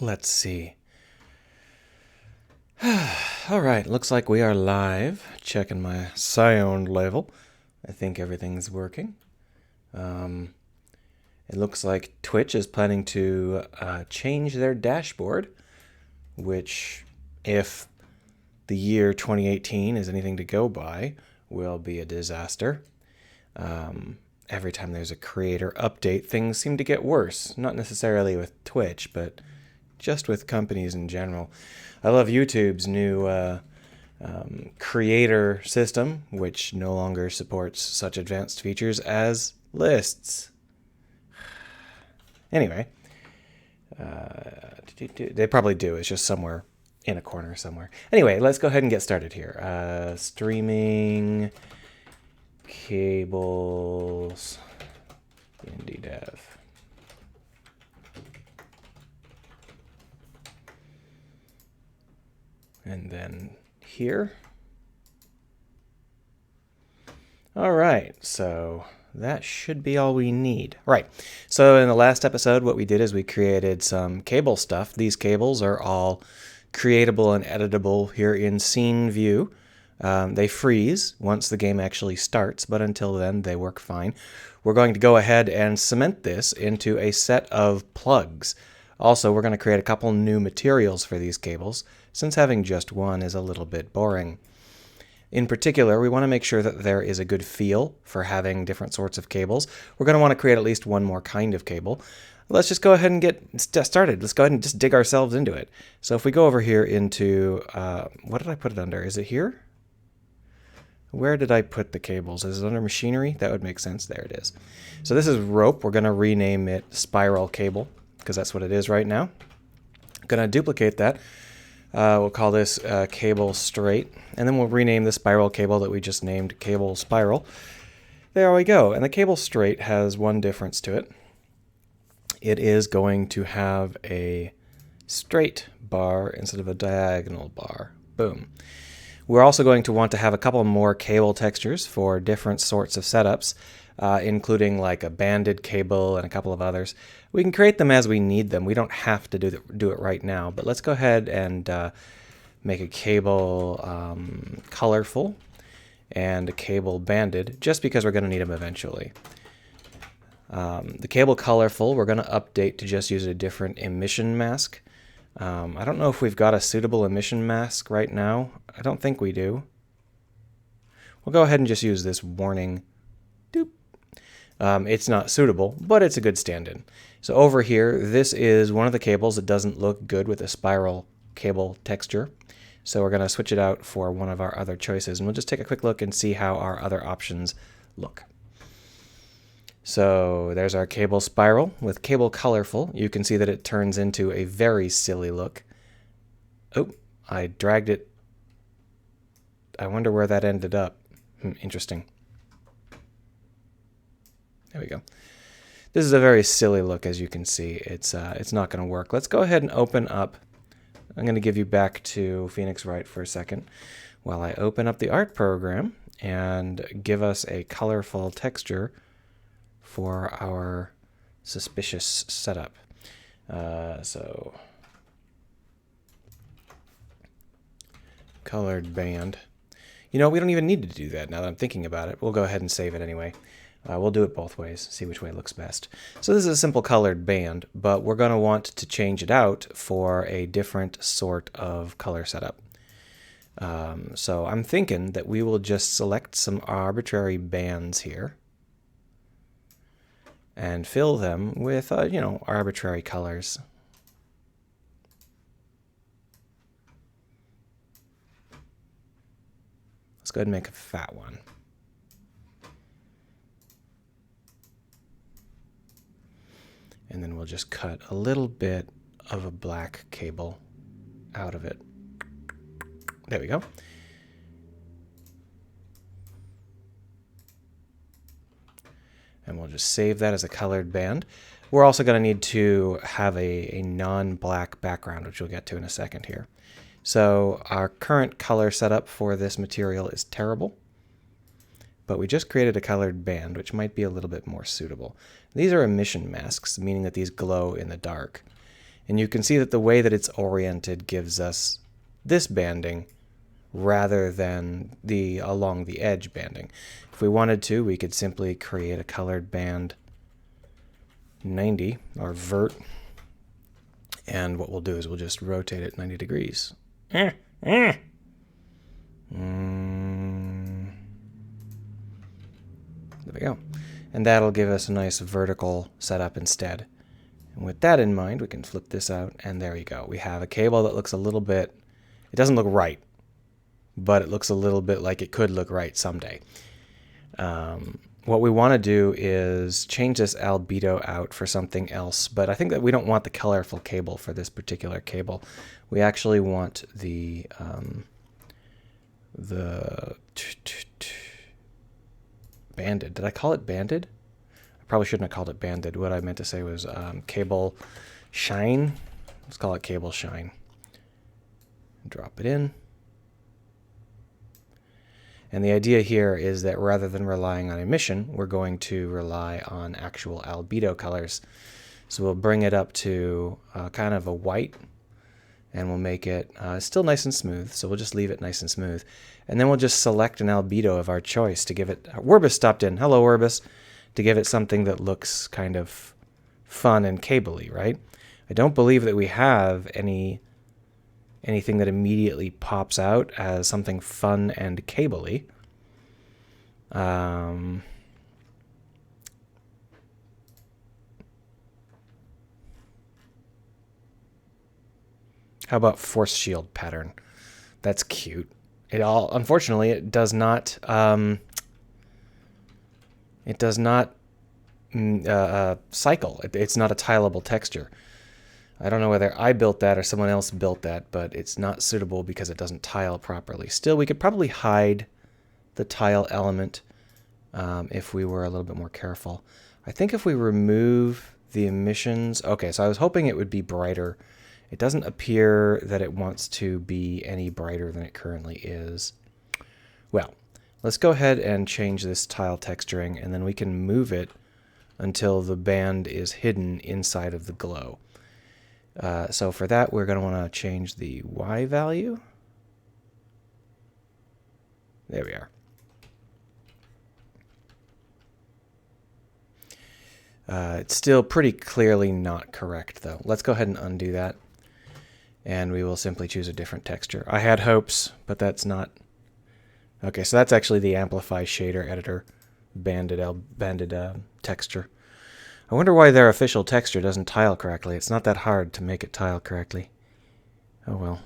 Let's see. All right, looks like we are live. Checking my sound level. I think everything's working. It looks like Twitch is planning to change their dashboard, which, if the year 2018 is anything to go by, will be a disaster. Every time there's a creator update, things seem to get worse. Not necessarily with Twitch, but just with companies in general. I love YouTube's new creator system, which no longer supports such advanced features as lists. Anyway, they probably do. It's just somewhere in a corner somewhere. Anyway, let's go ahead and get started here. Streaming cables IndieDev. And then here. All right, so that should be all we need. Right, so in the last episode, what we did is we created some cable stuff. These cables are all creatable and editable here in Scene View. They freeze once the game actually starts, but until then, they work fine. We're going to go ahead and cement this into a set of plugs. Also, we're going to create a couple new materials for these cables, since having just one is a little bit boring. In particular, we want to make sure that there is a good feel for having different sorts of cables. We're going to want to create at least one more kind of cable. Let's just go ahead and get started. Let's go ahead and just dig ourselves into it. So if we go over here into, what did I put it under? Is it here? Where did I put the cables? Is it under machinery? That would make sense. There it is. So this is rope. We're going to rename it spiral cable because that's what it is right now. I'm going to duplicate that. We'll call this cable straight, and then we'll rename the spiral cable that we just named cable spiral. There we go. And the cable straight has one difference to it. It is going to have a straight bar instead of a diagonal bar. Boom. We're also going to want to have a couple more cable textures for different sorts of setups, including like a banded cable and a couple of others. We can create them as we need them. We don't have to do it right now, but let's go ahead and make a cable colorful and a cable banded, just because we're going to need them eventually. The cable colorful, we're going to update to just use a different emission mask. I don't know if we've got a suitable emission mask right now. I don't think we do. We'll go ahead and just use this warning. Doop. It's not suitable, but it's a good stand-in. So over here, this is one of the cables that doesn't look good with a spiral cable texture. So we're going to switch it out for one of our other choices, and we'll just take a quick look and see how our other options look. So there's our cable spiral. With cable colorful, you can see that it turns into a very silly look. Oh, I dragged it. I wonder where that ended up. Interesting. There we go. This is a very silly look, as you can see. It's not going to work. Let's go ahead and open up. I'm going to give you back to Phoenix Wright for a second while I open up the art program and give us a colorful texture for our suspicious setup. So colored band. You know, we don't even need to do that now that I'm thinking about it. We'll go ahead and save it anyway. We'll do it both ways, see which way looks best. So this is a simple colored band, but we're going to want to change it out for a different sort of color setup. So I'm thinking that we will just select some arbitrary bands here and fill them with, arbitrary colors. Let's go ahead and make a fat one. And then we'll just cut a little bit of a black cable out of it. There we go. And we'll just save that as a colored band. We're also going to need to have a non-black background, which we'll get to in a second here. So our current color setup for this material is terrible, but we just created a colored band, which might be a little bit more suitable. These are emission masks, meaning that these glow in the dark. And you can see that the way that it's oriented gives us this banding rather than the along the edge banding. If we wanted to, we could simply create a colored band 90, or vert, and what we'll do is we'll just rotate it 90 degrees. There we go. And that'll give us a nice vertical setup instead. And with that in mind, we can flip this out, and there you go. We have a cable that looks a little bit, it doesn't look right, but it looks a little bit like it could look right someday. What we want to do is change this albedo out for something else, but I think that we don't want the colorful cable for this particular cable. We actually want the banded. Did I call it banded? I probably shouldn't have called it banded. What I meant to say was cable shine. Let's call it cable shine. Drop it in. And the idea here is that rather than relying on emission, we're going to rely on actual albedo colors. So we'll bring it up to kind of a white, and we'll make it still nice and smooth. So we'll just leave it nice and smooth. And then we'll just select an albedo of our choice to give it... Werbus stopped in. Hello, Werbus. To give it something that looks kind of fun and cable-y, right? I don't believe that we have anything that immediately pops out as something fun and cable-y. How about force shield pattern? That's cute. Unfortunately, it does not cycle. It's not a tileable texture. I don't know whether I built that or someone else built that, but it's not suitable because it doesn't tile properly. Still, we could probably hide the tile element if we were a little bit more careful. I think if we remove the emissions... Okay, so I was hoping it would be brighter. It doesn't appear that it wants to be any brighter than it currently is. Well, let's go ahead and change this tile texturing, and then we can move it until the band is hidden inside of the glow. So for that, we're going to want to change the Y value. There we are. It's still pretty clearly not correct, though. Let's go ahead and undo that. And we will simply choose a different texture. I had hopes, but that's not... Okay, so that's actually the Amplify Shader Editor banded texture. I wonder why their official texture doesn't tile correctly. It's not that hard to make it tile correctly. Oh well.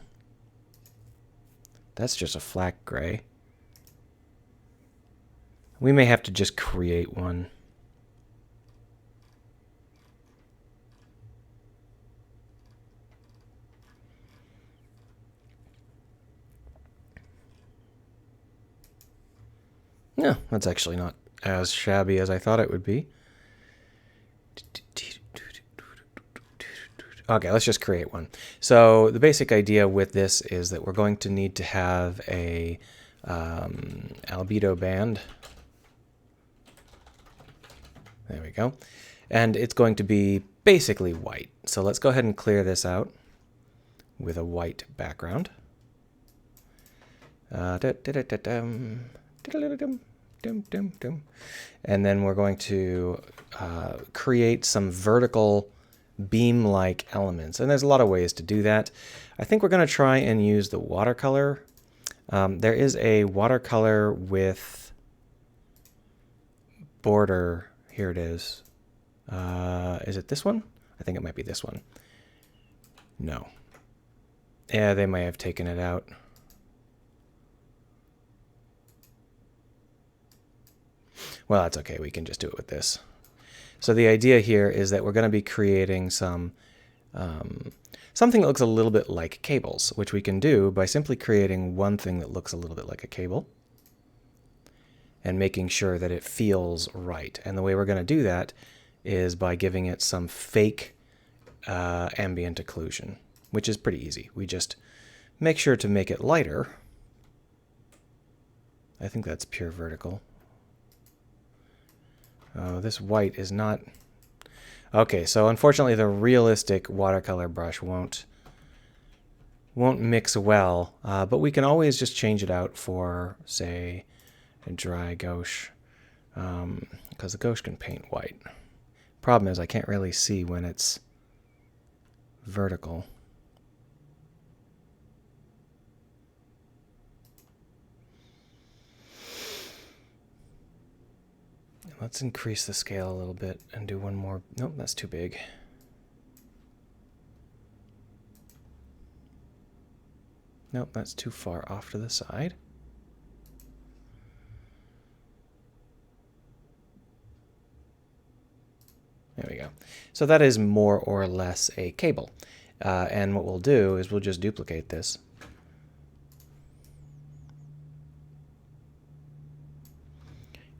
That's just a flat gray. We may have to just create one. No, that's actually not as shabby as I thought it would be. Okay, let's just create one. So the basic idea with this is that we're going to need to have a albedo band. There we go. And it's going to be basically white. So let's go ahead and clear this out with a white background. And then we're going to create some vertical beam-like elements. And there's a lot of ways to do that. I think we're going to try and use the watercolor. There is a watercolor with border. Here it is. Is it this one? I think it might be this one. No. Yeah, they may have taken it out. Well, that's okay. We can just do it with this. So the idea here is that we're going to be creating something that looks a little bit like cables, which we can do by simply creating one thing that looks a little bit like a cable and making sure that it feels right. And the way we're going to do that is by giving it some fake ambient occlusion, which is pretty easy. We just make sure to make it lighter. I think that's pure vertical. Oh, this white is not... Okay, so unfortunately the realistic watercolor brush won't mix well, but we can always just change it out for, say, a dry gouache, because the gouache can paint white. Problem is I can't really see when it's vertical. Let's increase the scale a little bit and do one more. Nope, that's too big. Nope, that's too far off to the side. There we go. So that is more or less a cable. And what we'll do is we'll just duplicate this.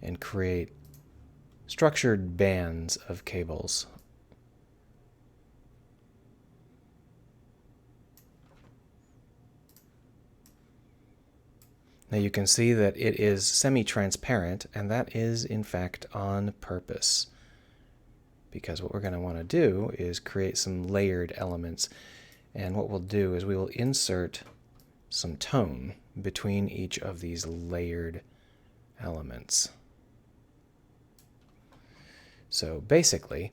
And create structured bands of cables. Now you can see that it is semi-transparent, and that is in fact on purpose. Because what we're going to want to do is create some layered elements. And what we'll do is we will insert some tone between each of these layered elements. So basically,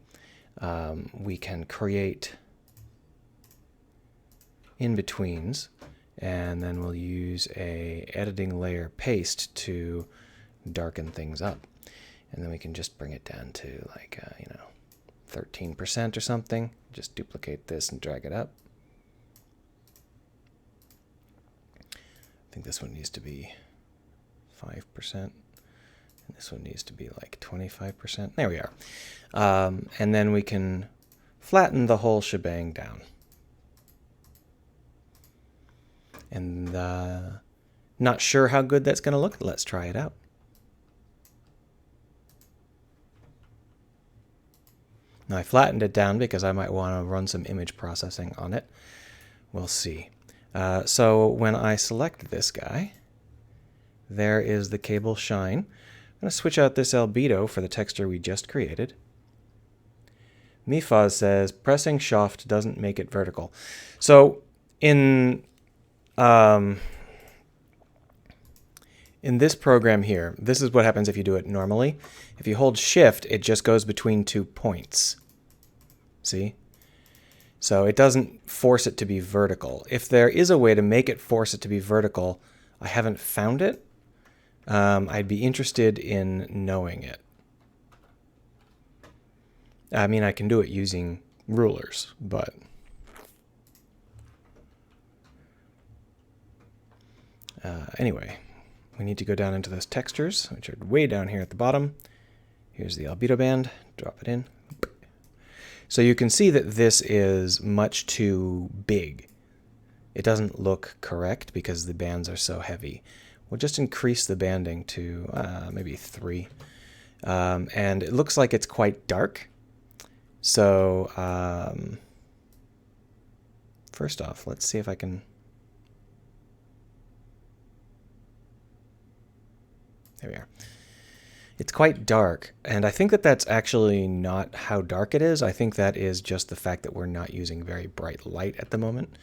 we can create in-betweens, and then we'll use a editing layer paste to darken things up. And then we can just bring it down to like, 13% or something. Just duplicate this and drag it up. I think this one needs to be 5%. And this one needs to be like 25%. There we are. And then we can flatten the whole shebang down. And not sure how good that's going to look. Let's try it out. Now I flattened it down because I might want to run some image processing on it. We'll see. So when I select this guy, there is the cable shine. I'm going to switch out this albedo for the texture we just created. Mifaz says, pressing Shift doesn't make it vertical. So in this program here, this is what happens if you do it normally. If you hold Shift, it just goes between 2 points. See? So it doesn't force it to be vertical. If there is a way to make it force it to be vertical, I haven't found it. I'd be interested in knowing it. I mean, I can do it using rulers, but anyway, we need to go down into those textures, which are way down here at the bottom. Here's the albedo band. Drop it in. So you can see that this is much too big. It doesn't look correct because the bands are so heavy. We'll just increase the banding to maybe 3. And it looks like it's quite dark. So first off, let's see if I can... There we are. It's quite dark, and I think that that's actually not how dark it is. I think that is just the fact that we're not using very bright light at the moment.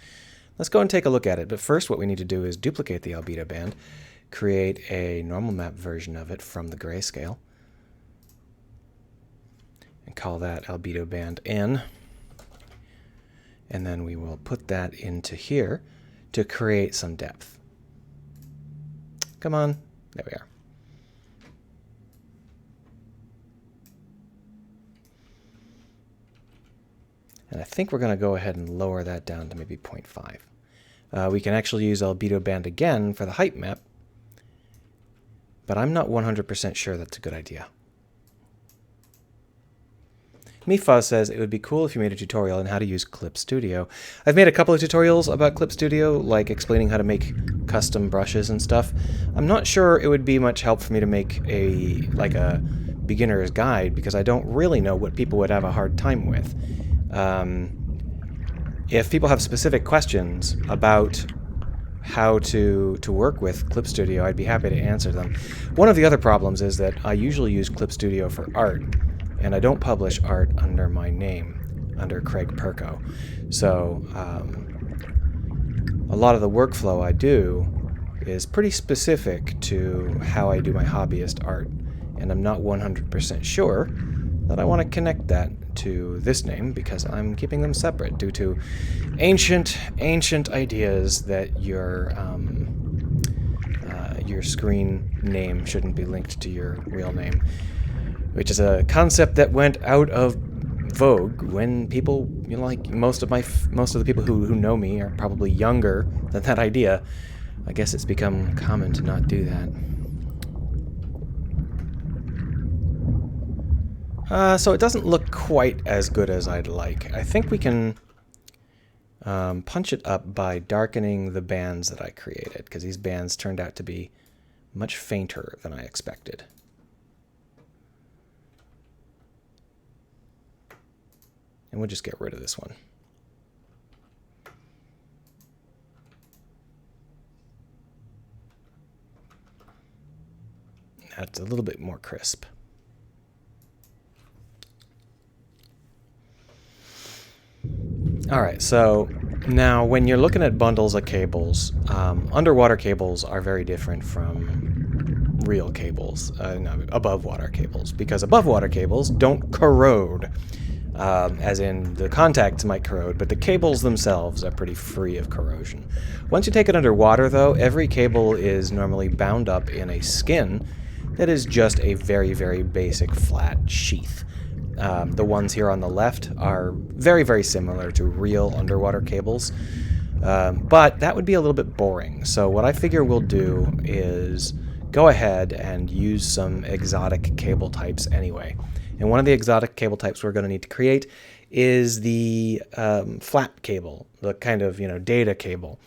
Let's go and take a look at it, but first what we need to do is duplicate the albedo band, create a normal map version of it from the grayscale, and call that albedo band N. And then we will put that into here to create some depth. Come on, there we are. And I think we're going to go ahead and lower that down to maybe 0.5. We can actually use albedo band again for the height map, but I'm not 100% sure that's a good idea. Mifaz says it would be cool if you made a tutorial on how to use Clip Studio. I've made a couple of tutorials about Clip Studio, like explaining how to make custom brushes and stuff. I'm not sure it would be much help for me to make a beginner's guide because I don't really know what people would have a hard time with. If people have specific questions about how to work with Clip Studio, I'd be happy to answer them. One of the other problems is that I usually use Clip Studio for art, and I don't publish art under my name, under Craig Perko. So a lot of the workflow I do is pretty specific to how I do my hobbyist art, and I'm not 100% sure that I want to connect that to this name because I'm keeping them separate due to ancient ideas that your screen name shouldn't be linked to your real name, which is a concept that went out of vogue when people, like most of the people who know me are probably younger than that idea. I guess it's become common to not do that. So it doesn't look quite as good as I'd like. I think we can punch it up by darkening the bands that I created, because these bands turned out to be much fainter than I expected. And we'll just get rid of this one. That's a little bit more crisp. All right, so now when you're looking at bundles of cables, underwater cables are very different from real cables, no, above water cables, because above water cables don't corrode, as in the contacts might corrode, but the cables themselves are pretty free of corrosion. Once you take it underwater, though, every cable is normally bound up in a skin that is just a very, very basic flat sheath. The ones here on the left are very, very similar to real underwater cables, but that would be a little bit boring. So what I figure we'll do is go ahead and use some exotic cable types anyway. And one of the exotic cable types we're going to need to create is the flat cable, the kind of data cable,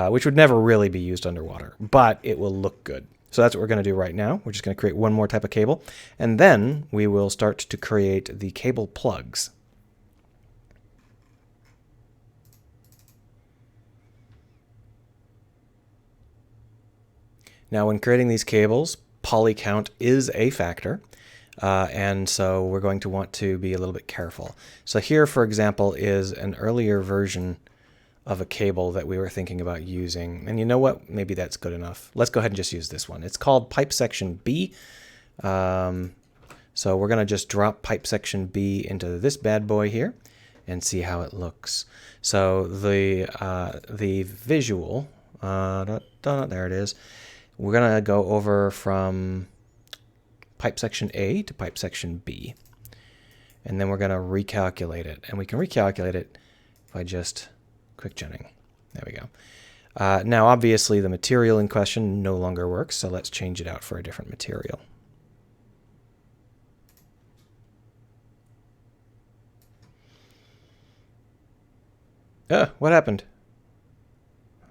which would never really be used underwater, but it will look good. So that's what we're going to do right now. We're just going to create one more type of cable, and then we will start to create the cable plugs. Now, when creating these cables, poly count is a factor, and so we're going to want to be a little bit careful. So here, for example, is an earlier version of a cable that we were thinking about using. And you know what? Maybe that's good enough. Let's go ahead and just use this one. It's called pipe section B. So we're going to just drop pipe section B into this bad boy here and see how it looks. So the visual, there it is. We're going to go over from pipe section A to pipe section B. And then we're going to recalculate it. And we can recalculate it by just quick genning. There we go. Now, obviously, the material in question no longer works, so let's change it out for a different material. What happened?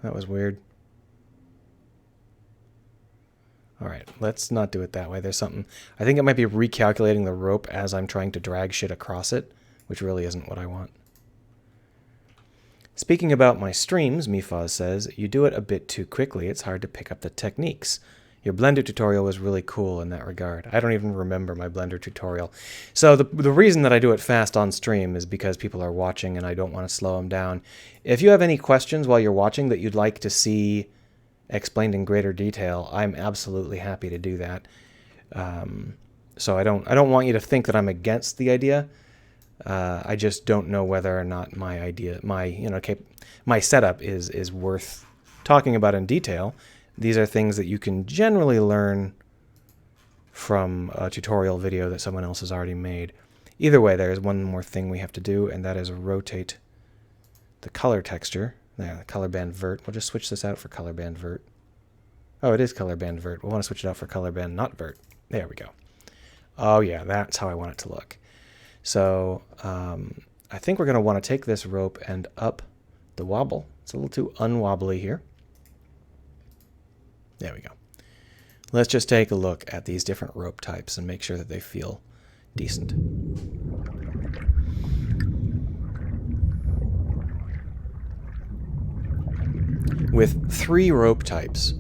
That was weird. All right, let's not do it that way. There's something. I think it might be recalculating the rope as I'm trying to drag shit across it, which really isn't what I want. Speaking about my streams, Mifaz says, you do it a bit too quickly. It's hard to pick up the techniques. Your Blender tutorial was really cool in that regard. I don't even remember my Blender tutorial. So the reason that I do it fast on stream is because people are watching and I don't want to slow them down. If you have any questions while you're watching that you'd like to see explained in greater detail, I'm absolutely happy to do that. So I don't want you to think that I'm against the idea. I just don't know whether or not my idea, my setup is worth talking about in detail. These are things that you can generally learn from a tutorial video that someone else has already made. Either way, there's one more thing we have to do, and that is rotate the color texture. There, the color band vert. We'll just switch this out for color band vert. Oh, it is color band vert. We'll want to switch it out for color band not vert. There we go. Oh yeah, that's how I want it to look. So I think we're going to want to take this rope and up the wobble. It's a little too unwobbly here. There we go. Let's just take a look at these different rope types and make sure that they feel decent. With 3 rope types,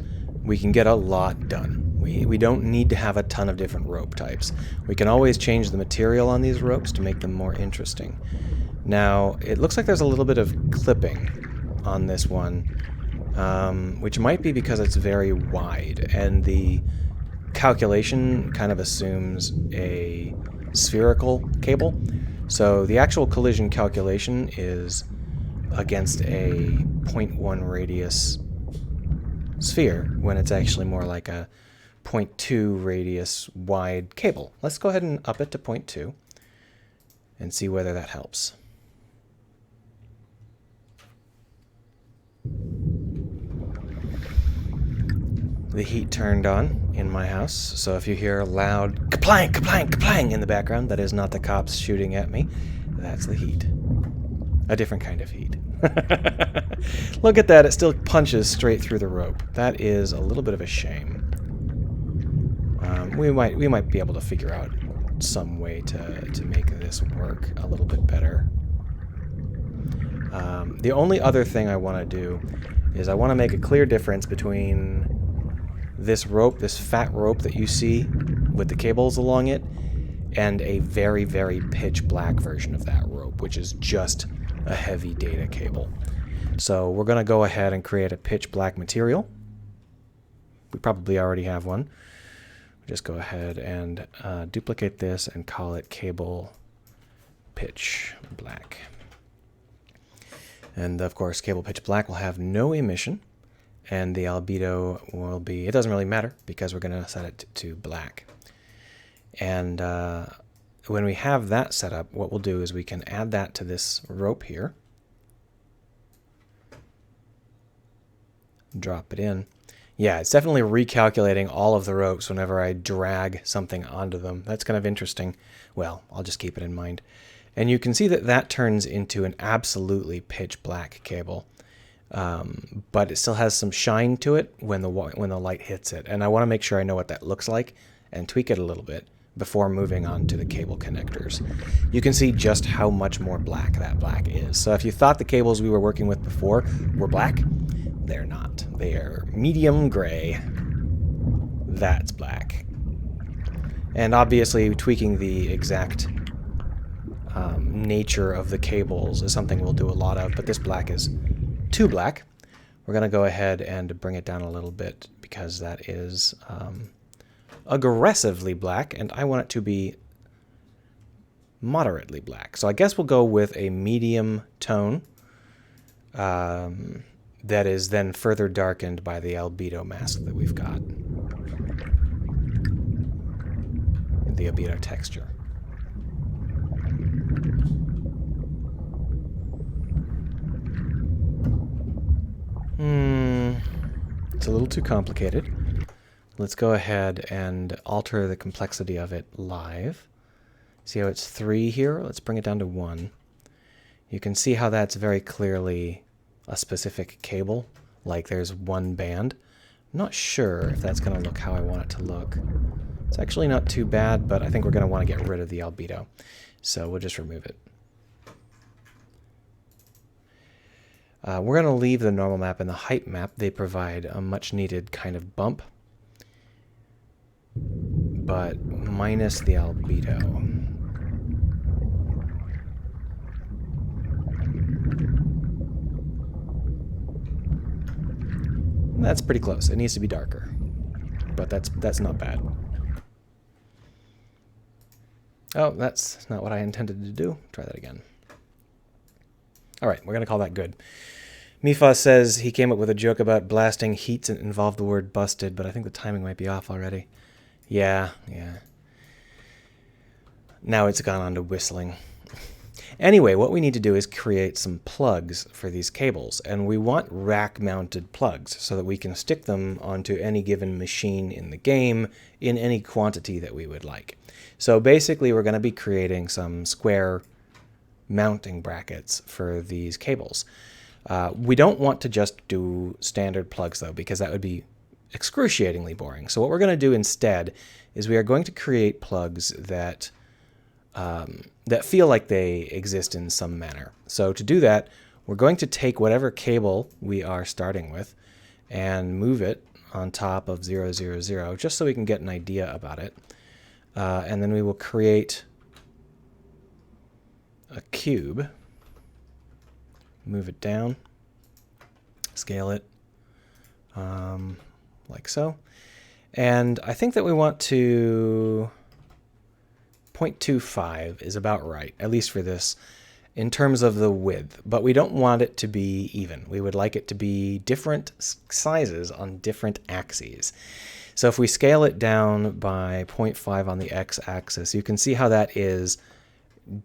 we can get a lot done. We don't need to have a ton of different rope types. We can always change the material on these ropes to make them more interesting. Now, it looks like there's a little bit of clipping on this one, which might be because it's very wide, and the calculation kind of assumes a spherical cable. So the actual collision calculation is against a 0.1 radius sphere, when it's actually more like a 0.2 radius wide cable. Let's go ahead and up it to 0.2 and see whether that helps. The heat turned on in my house, so if you hear a loud kaplang, kaplang, kaplang in the background, that is not the cops shooting at me. That's the heat. A different kind of heat. Look at that, it still punches straight through the rope. That is a little bit of a shame. We might be able to figure out some way to make this work a little bit better. The only other thing I want to do is I want to make a clear difference between this rope, this fat rope that you see with the cables along it, and a very, very pitch black version of that rope, which is just a heavy data cable. So we're going to go ahead and create a pitch black material. We probably already have one. Just go ahead and duplicate this and call it cable pitch black. And of course, cable pitch black will have no emission, and the albedo will be, it doesn't really matter because we're going to set it to black. And when we have that set up, what we'll do is we can add that to this rope here. Drop it in. Yeah, it's definitely recalculating all of the ropes whenever I drag something onto them. That's kind of interesting. Well, I'll just keep it in mind. And you can see that that turns into an absolutely pitch black cable. But it still has some shine to it when the light hits it. And I want to make sure I know what that looks like and tweak it a little bit before moving on to the cable connectors. You can see just how much more black that black is. So if you thought the cables we were working with before were black, they're not. They are medium gray. That's black. And obviously tweaking the exact nature of the cables is something we'll do a lot of, but this black is too black. We're going to go ahead and bring it down a little bit because that is aggressively black, and I want it to be moderately black. So I guess we'll go with a medium tone that is then further darkened by the albedo mask that we've got. The albedo texture. It's a little too complicated. Let's go ahead and alter the complexity of it live. See how it's 3 here? Let's bring it down to 1. You can see how that's very clearly a specific cable, like there's one band. I'm not sure if that's going to look how I want it to look. It's actually not too bad, but I think we're going to want to get rid of the albedo. So we'll just remove it. We're going to leave the normal map and the height map. They provide a much needed kind of bump, but minus the albedo. That's pretty close. It needs to be darker, but that's not bad. Oh, that's not what I intended to do. Try that again. All right, we're going to call that good. Mifa says he came up with a joke about blasting heats and involved the word busted, but I think the timing might be off already. Yeah. Now it's gone on to whistling. Anyway, what we need to do is create some plugs for these cables, and we want rack-mounted plugs so that we can stick them onto any given machine in the game in any quantity that we would like. So basically, we're going to be creating some square mounting brackets for these cables. We don't want to just do standard plugs, though, because that would be excruciatingly boring. So what we're going to do instead is we are going to create plugs that feel like they exist in some manner. So to do that, we're going to take whatever cable we are starting with and move it on top of 0, 0, 0, just so we can get an idea about it. And then we will create a cube, move it down, scale it like so. And I think that we want to 0.25 is about right, at least for this, in terms of the width. But we don't want it to be even. We would like it to be different sizes on different axes. So if we scale it down by 0.5 on the x-axis, you can see how that is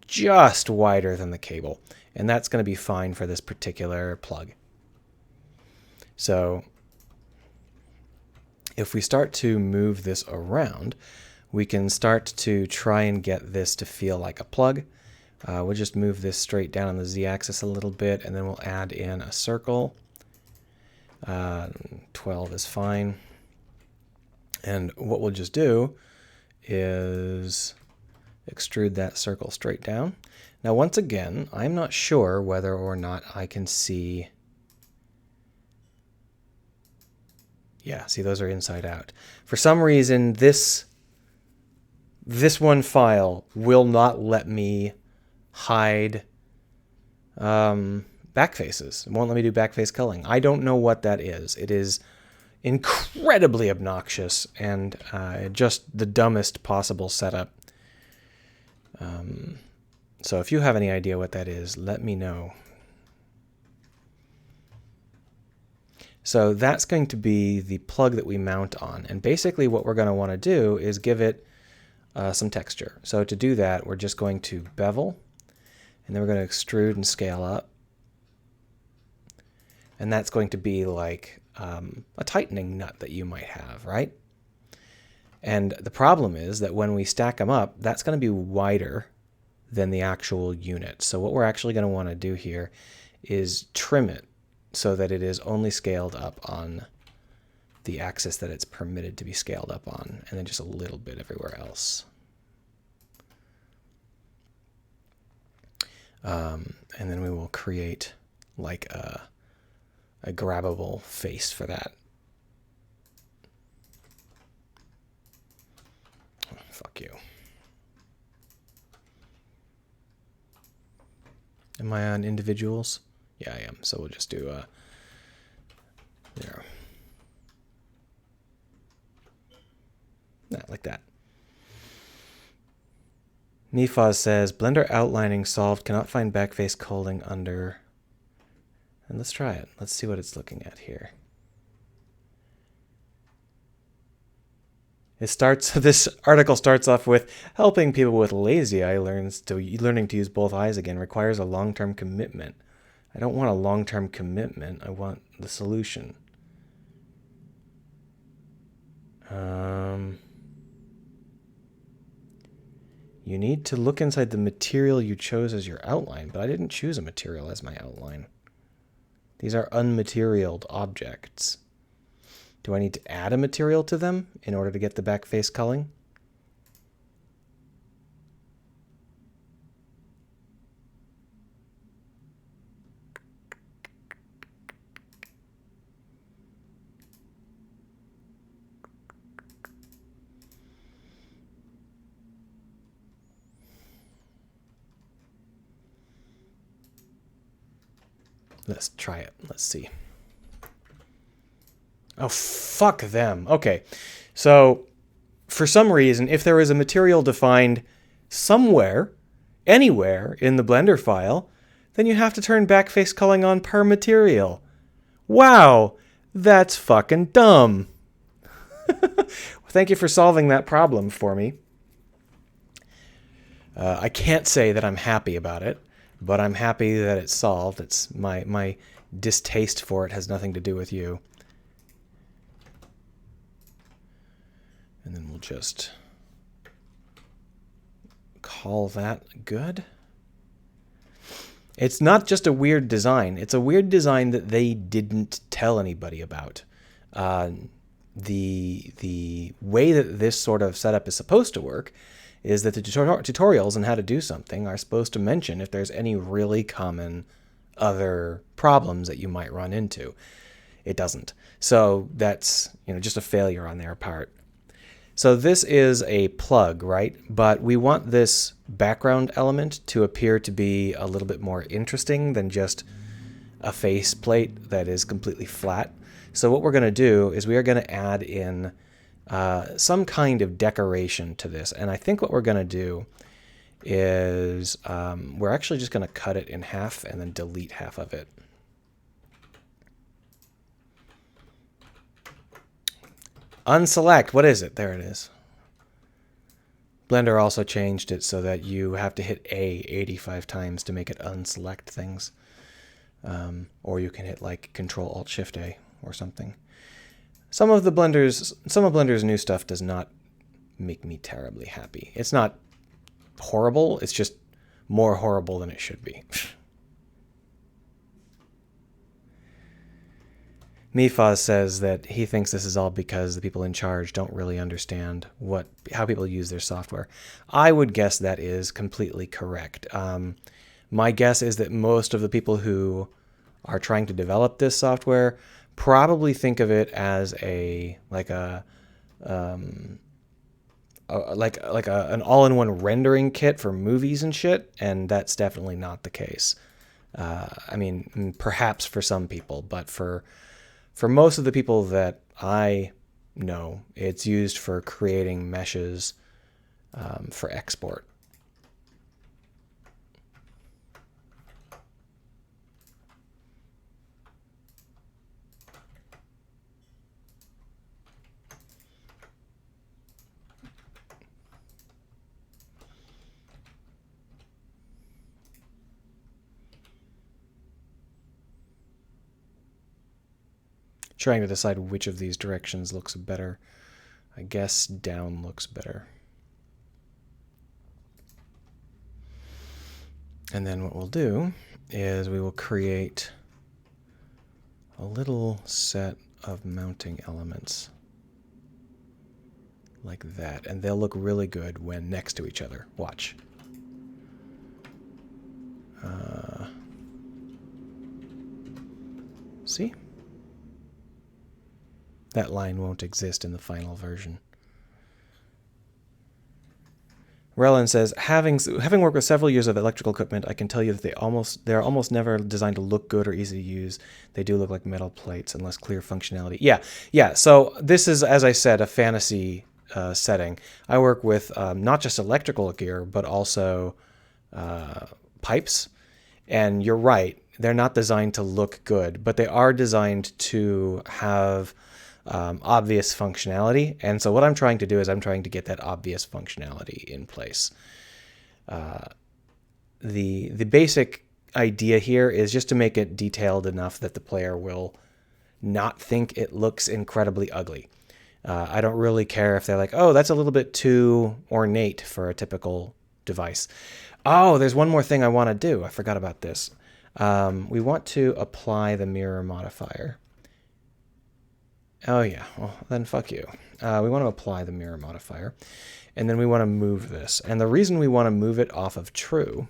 just wider than the cable. And that's going to be fine for this particular plug. So if we start to move this around, we can start to try and get this to feel like a plug. We'll just move this straight down on the z-axis a little bit, and then we'll add in a circle. 12 is fine. And what we'll just do is extrude that circle straight down. Now, once again, I'm not sure whether or not I can see. Yeah, see, those are inside out. For some reason, this one file will not let me hide back faces. It won't let me do backface culling. I don't know what that is. It is incredibly obnoxious and just the dumbest possible setup. So if you have any idea what that is, let me know. So that's going to be the plug that we mount on. And basically what we're going to want to do is give it some texture. So to do that, we're just going to bevel, and then we're going to extrude and scale up. And that's going to be like a tightening nut that you might have, right? And the problem is that when we stack them up, that's going to be wider than the actual unit. So what we're actually going to want to do here is trim it so that it is only scaled up on the axis that it's permitted to be scaled up on, and then just a little bit everywhere else. And then we will create like a grabbable face for that. Oh, fuck you. Am I on individuals? Yeah, I am. So we'll just do there. Like that. Nefaz says, Blender outlining solved, cannot find backface culling under. And let's try it. Let's see what it's looking at here. This article starts off with, helping people with lazy eye learning to use both eyes again requires a long-term commitment. I don't want a long-term commitment. I want the solution. You need to look inside the material you chose as your outline, but I didn't choose a material as my outline. These are unmaterialed objects. Do I need to add a material to them in order to get the backface culling? Let's try it. Let's see. Oh, fuck them. Okay. So, for some reason, if there is a material defined somewhere, anywhere in the Blender file, then you have to turn backface culling on per material. Wow, that's fucking dumb. Thank you for solving that problem for me. I can't say that I'm happy about it, but I'm happy that it's solved. It's my distaste for it has nothing to do with you. And then we'll just call that good. It's not just a weird design. It's a weird design that they didn't tell anybody about. The way that this sort of setup is supposed to work is that the tutorials on how to do something are supposed to mention if there's any really common other problems that you might run into. it doesn't. So that's, just a failure on their part. So this is a plug, right? But we want this background element to appear to be a little bit more interesting than just a face plate that is completely flat. So what we're going to do is we are going to add in some kind of decoration to this. And I think what we're going to do is we're actually just going to cut it in half and then delete half of it. Unselect. What is it? There it is. Blender also changed it so that you have to hit A 85 times to make it unselect things. Or you can hit like Control-Alt-Shift-A or something. Some of Blender's new stuff does not make me terribly happy. It's not horrible. It's just more horrible than it should be. Mifaz says that he thinks this is all because the people in charge don't really understand how people use their software. I would guess that is completely correct. My guess is that most of the people who are trying to develop this software probably think of it as an all-in-one rendering kit for movies and shit, and that's definitely not the case. I mean, perhaps for some people, but for most of the people that I know, it's used for creating meshes for export. Trying to decide which of these directions looks better. I guess down looks better. And then what we'll do is we will create a little set of mounting elements like that. And they'll look really good when next to each other. Watch. See? That line won't exist in the final version. Relin says, having worked with several years of electrical equipment, I can tell you that they're almost never designed to look good or easy to use. They do look like metal plates and less clear functionality. Yeah. So this is, as I said, a fantasy setting. I work with not just electrical gear, but also pipes. And you're right, they're not designed to look good, but they are designed to have obvious functionality. And so what I'm trying to do is I'm trying to get that obvious functionality in place. The basic idea here is just to make it detailed enough that the player will not think it looks incredibly ugly. I don't really care if they're like, oh, that's a little bit too ornate for a typical device. Oh, there's one more thing I want to do. I forgot about this. We want to apply the mirror modifier. Oh yeah, well then fuck you. We want to apply the mirror modifier, and then we want to move this. And the reason we want to move it off of true,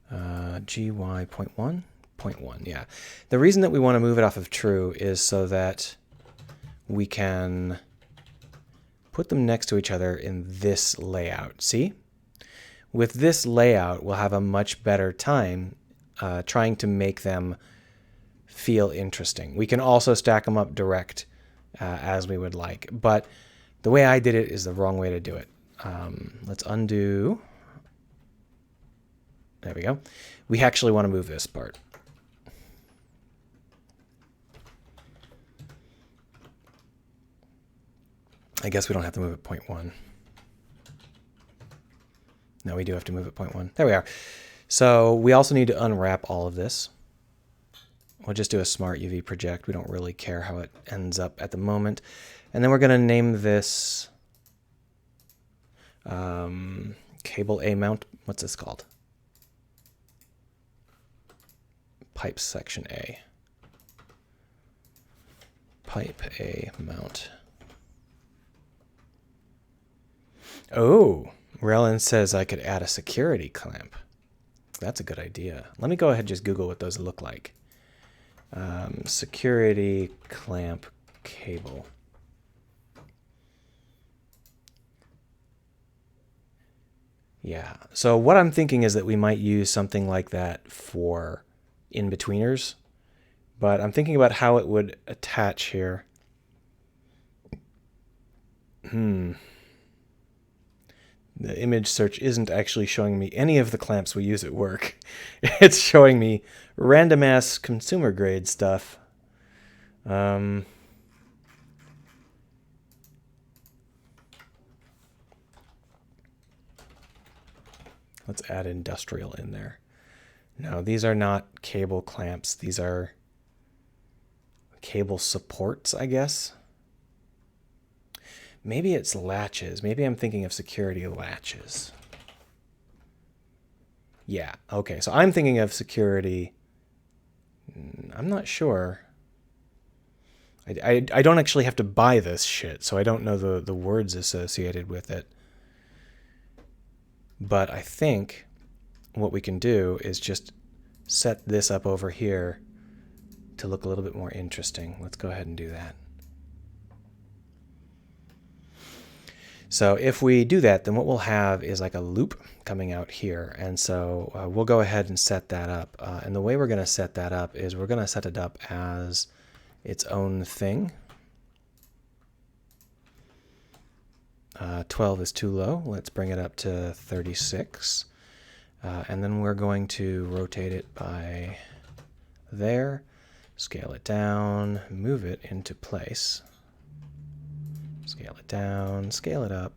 GY.1.1, yeah. The reason that we want to move it off of true is so that we can put them next to each other in this layout. See? With this layout, we'll have a much better time trying to make them feel interesting. We can also stack them up direct as we would like, but the way I did it is the wrong way to do it. Let's undo. There we go. We actually want to move this part. I guess we don't have to move it 0.1. No, we do have to move it 0.1. There we are. So we also need to unwrap all of this. We'll just do a smart UV project. We don't really care how it ends up at the moment. And then we're going to name this cable A mount. What's this called? Pipe section A. Pipe A mount. Oh, Relin says I could add a security clamp. That's a good idea. Let me go ahead and just Google what those look like. Security clamp cable. Yeah, so what I'm thinking is that we might use something like that for in-betweeners, but I'm thinking about how it would attach here. The image search isn't actually showing me any of the clamps we use at work. It's showing me random ass consumer grade stuff. Let's add industrial in there. No, these are not cable clamps. These are cable supports, I guess. Maybe it's latches. Maybe I'm thinking of security latches. Yeah, okay. So I'm thinking of security. I'm not sure. I don't actually have to buy this shit, so I don't know the words associated with it. But I think what we can do is just set this up over here to look a little bit more interesting. Let's go ahead and do that. So if we do that, then what we'll have is like a loop coming out here. And so we'll go ahead and set that up. And the way we're going to set that up is we're going to set it up as its own thing. 12 is too low. Let's bring it up to 36. And then we're going to rotate it by there, scale it down, move it into place. Scale it down, scale it up.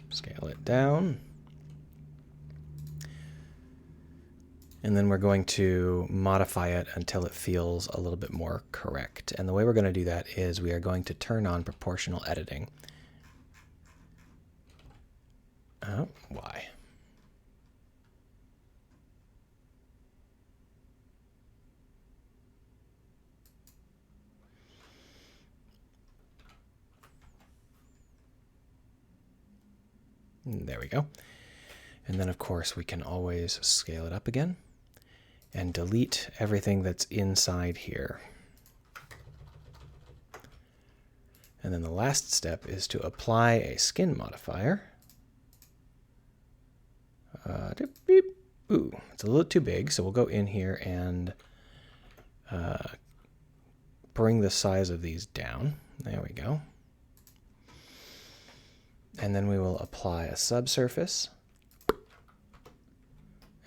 Scale it down. And then we're going to modify it until it feels a little bit more correct. And the way we're going to do that is we are going to turn on proportional editing. Why? There we go. And then, of course, we can always scale it up again and delete everything that's inside here. And then the last step is to apply a skin modifier. Ooh, it's a little too big, so we'll go in here and bring the size of these down. There we go. And then we will apply a subsurface.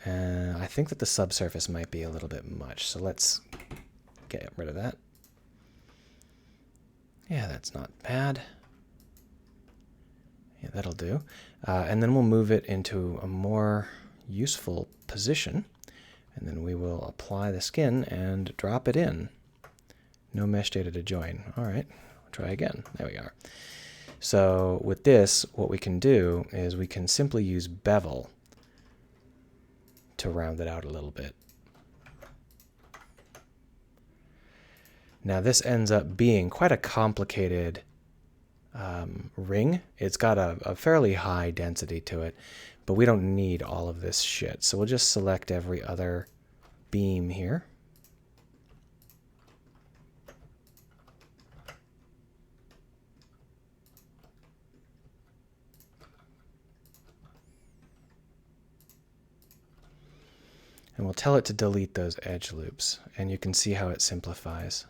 And I think that the subsurface might be a little bit much, so let's get rid of that. Yeah, that's not bad. Yeah, that'll do. And then we'll move it into a more useful position. And then we will apply the skin and drop it in. No mesh data to join. All right, try again. There we are. So with this, what we can do is we can simply use bevel to round it out a little bit. Now this ends up being quite a complicated ring. It's got a fairly high density to it, but we don't need all of this shit. So we'll just select every other beam here. And we'll tell it to delete those edge loops, and you can see how it simplifies.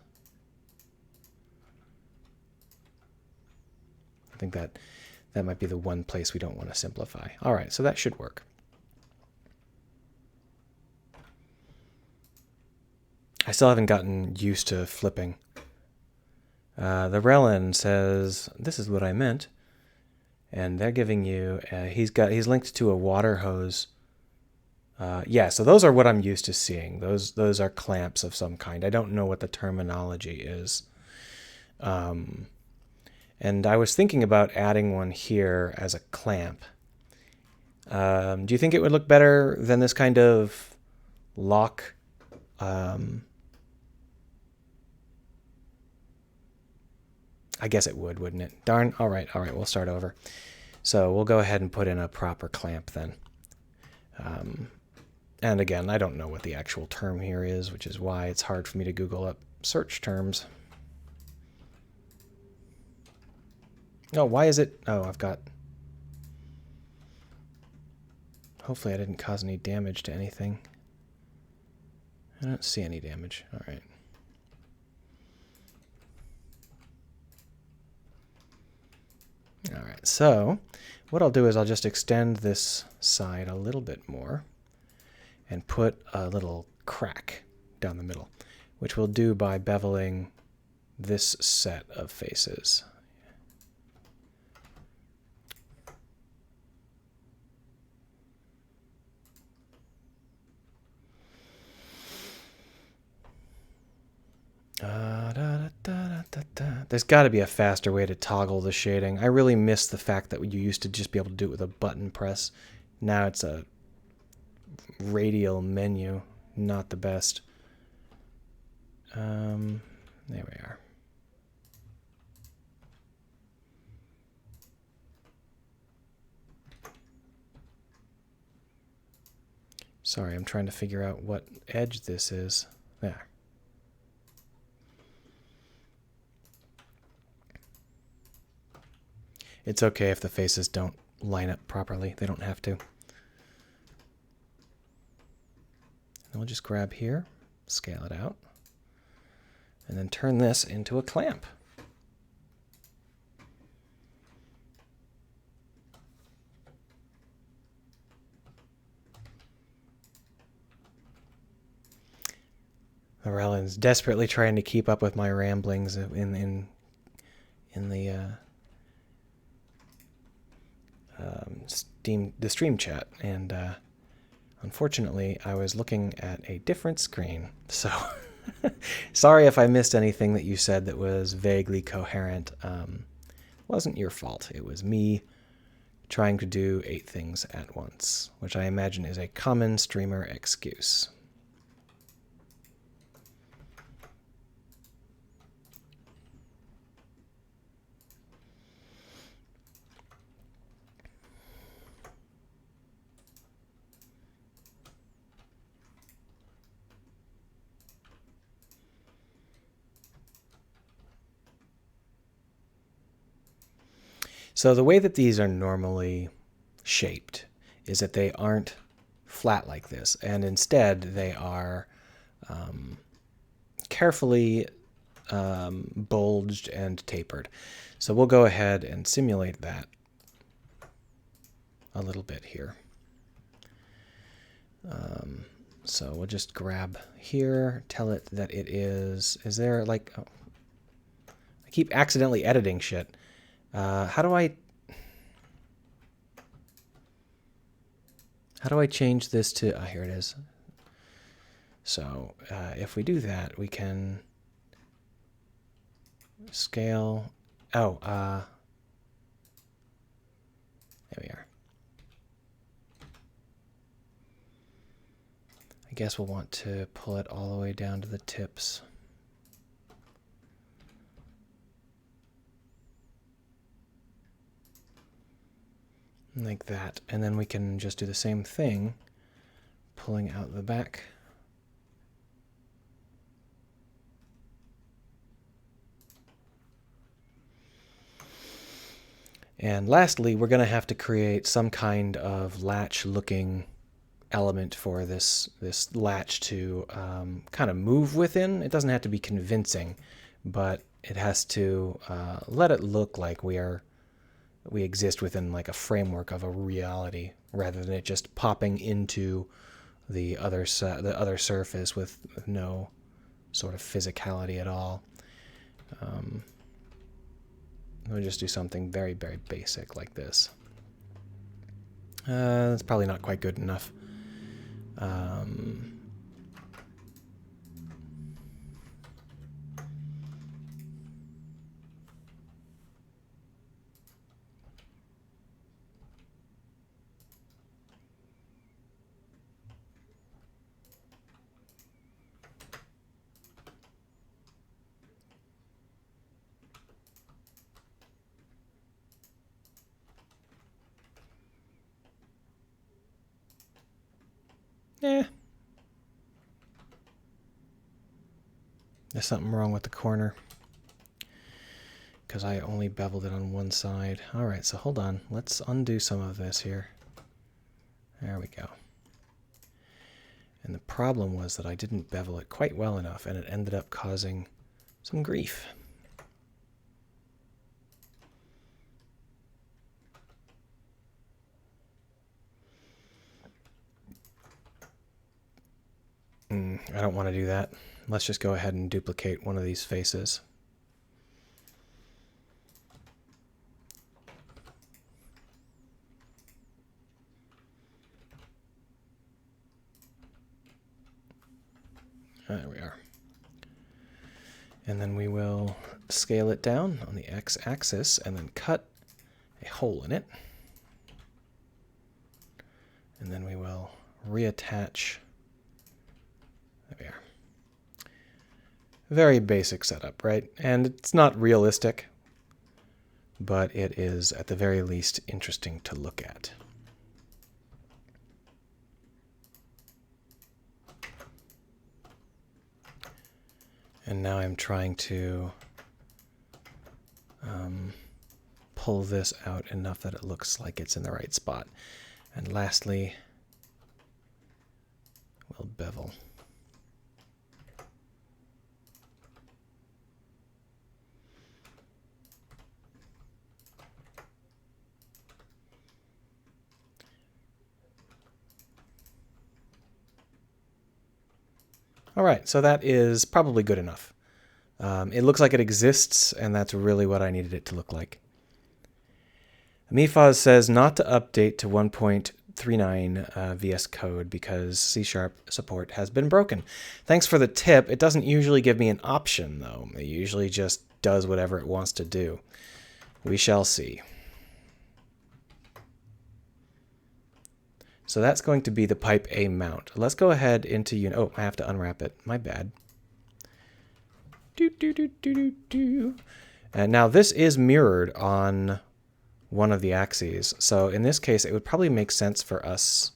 I think that might be the one place we don't want to simplify. All right, so that should work. I still haven't gotten used to flipping. The Relin says, this is what I meant. And they're giving you, he's linked to a water hose. Yeah, so those are what I'm used to seeing. Those are clamps of some kind. I don't know what the terminology is. And I was thinking about adding one here as a clamp. Do you think it would look better than this kind of lock? I guess it would, wouldn't it? Darn. All right, we'll start over. So we'll go ahead and put in a proper clamp then. And again, I don't know what the actual term here is, which is why it's hard for me to Google up search terms. Oh, why is it? Oh, I've got... Hopefully I didn't cause any damage to anything. I don't see any damage. All right. All right, so what I'll do is I'll just extend this side a little bit more and put a little crack down the middle, which we'll do by beveling this set of faces. There's got to be a faster way to toggle the shading. I really miss the fact that you used to just be able to do it with a button press. Now it's a radial menu. Not the best. There we are. Sorry, I'm trying to figure out what edge this is. There. It's okay if the faces don't line up properly. They don't have to. And we'll just grab here, scale it out, and then turn this into a clamp. Rellen's desperately trying to keep up with my ramblings in the stream chat, and unfortunately I was looking at a different screen, so sorry if I missed anything that you said that was vaguely coherent. Wasn't your fault. It was me trying to do 8 things at once, which I imagine is a common streamer excuse. So the way that these are normally shaped is that they aren't flat like this, and instead they are carefully bulged and tapered. So we'll go ahead and simulate that a little bit here. So we'll just grab here, tell it that it is there like, oh, I keep accidentally editing shit. How do I change this to, here it is. So if we do that, we can scale, there we are. I guess we'll want to pull it all the way down to the tips. Like that, and then we can just do the same thing, pulling out the back. And lastly, we're going to have to create some kind of latch-looking element for this latch to kind of move within. It doesn't have to be convincing, but it has to let it look like we exist within like a framework of a reality, rather than it just popping into the other surface with no sort of physicality at all. We'll just do something very, very basic like this. That's probably not quite good enough. Eh. There's something wrong with the corner, because I only beveled it on one side. All right, so hold on. Let's undo some of this here. There we go. And the problem was that I didn't bevel it quite well enough, and it ended up causing some grief. I don't want to do that. Let's just go ahead and duplicate one of these faces. There we are. And then we will scale it down on the x-axis and then cut a hole in it. And then we will reattach. There we are. Very basic setup, right? And it's not realistic, but it is at the very least interesting to look at. And now I'm trying to pull this out enough that it looks like it's in the right spot. And lastly, we'll bevel. All right, so that is probably good enough. It looks like it exists, and that's really what I needed it to look like. Mifaz says not to update to 1.39 VS Code because C# support has been broken. Thanks for the tip. It doesn't usually give me an option, though. It usually just does whatever it wants to do. We shall see. So that's going to be the pipe A mount. Let's go ahead into unit. Oh, I have to unwrap it. My bad. And now this is mirrored on one of the axes. So in this case, it would probably make sense for us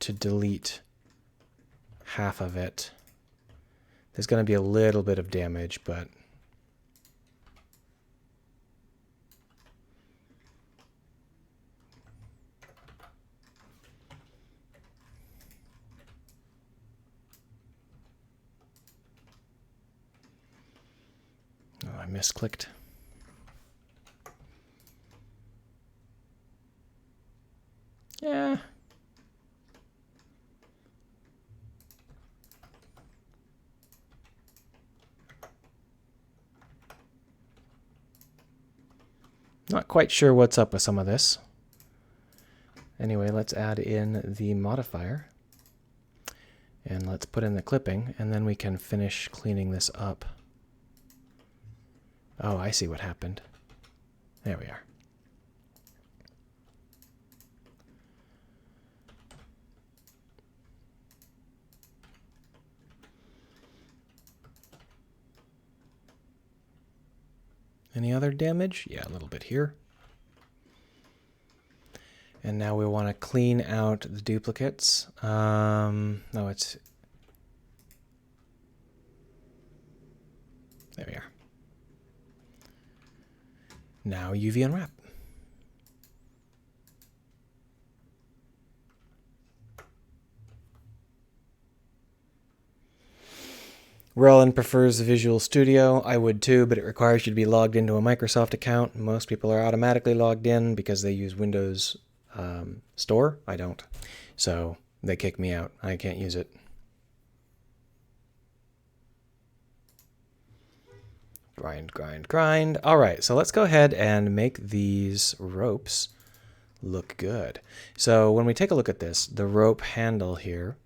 to delete half of it. There's going to be a little bit of damage, but I misclicked. Yeah. Not quite sure what's up with some of this. Anyway, let's add in the modifier. And let's put in the clipping, and then we can finish cleaning this up. Oh, I see what happened. There we are. Any other damage? Yeah, a little bit here. And now we want to clean out the duplicates. No, it's... There we are. Now UV unwrap. Roland prefers Visual Studio. I would too, but it requires you to be logged into a Microsoft account. Most people are automatically logged in because they use Windows Store. I don't. So they kick me out. I can't use it. Grind, grind, grind. All right, so let's go ahead and make these ropes look good. So when we take a look at this, the rope handle here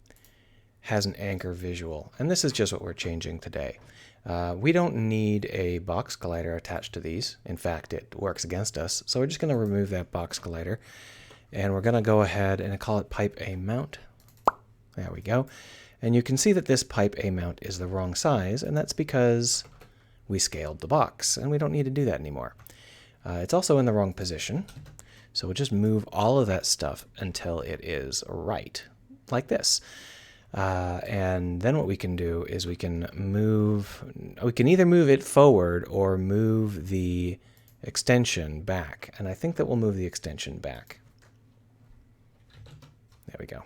has an anchor visual, and this is just what we're changing today. We don't need a box collider attached to these. In fact, it works against us. So we're just going to remove that box collider, and we're going to go ahead and call it pipe A mount. There we go. And you can see that this pipe A mount is the wrong size, and that's because we scaled the box, and we don't need to do that anymore. It's also in the wrong position. So we'll just move all of that stuff until it is right, like this. And then what we can do is we can either move it forward or move the extension back. And I think that we'll move the extension back. There we go.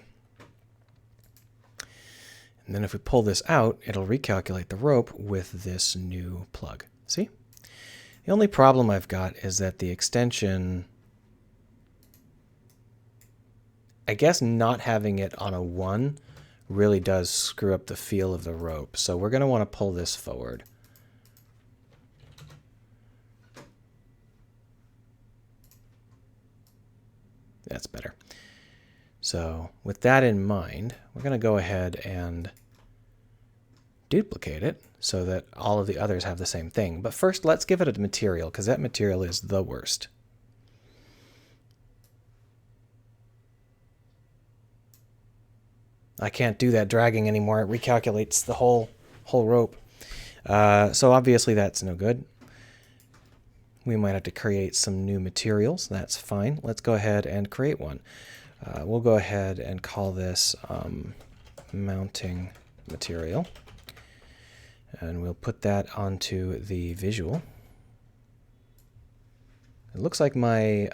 And then if we pull this out, it'll recalculate the rope with this new plug. See? The only problem I've got is that the extension, I guess not having it on a 1 really does screw up the feel of the rope. So we're going to want to pull this forward. That's better. So with that in mind, we're going to go ahead and duplicate it so that all of the others have the same thing. But first, let's give it a material, because that material is the worst. I can't do that dragging anymore. It recalculates the whole rope. So obviously that's no good. We might have to create some new materials. That's fine. Let's go ahead and create one. We'll go ahead and call this mounting material. And we'll put that onto the visual. It looks like my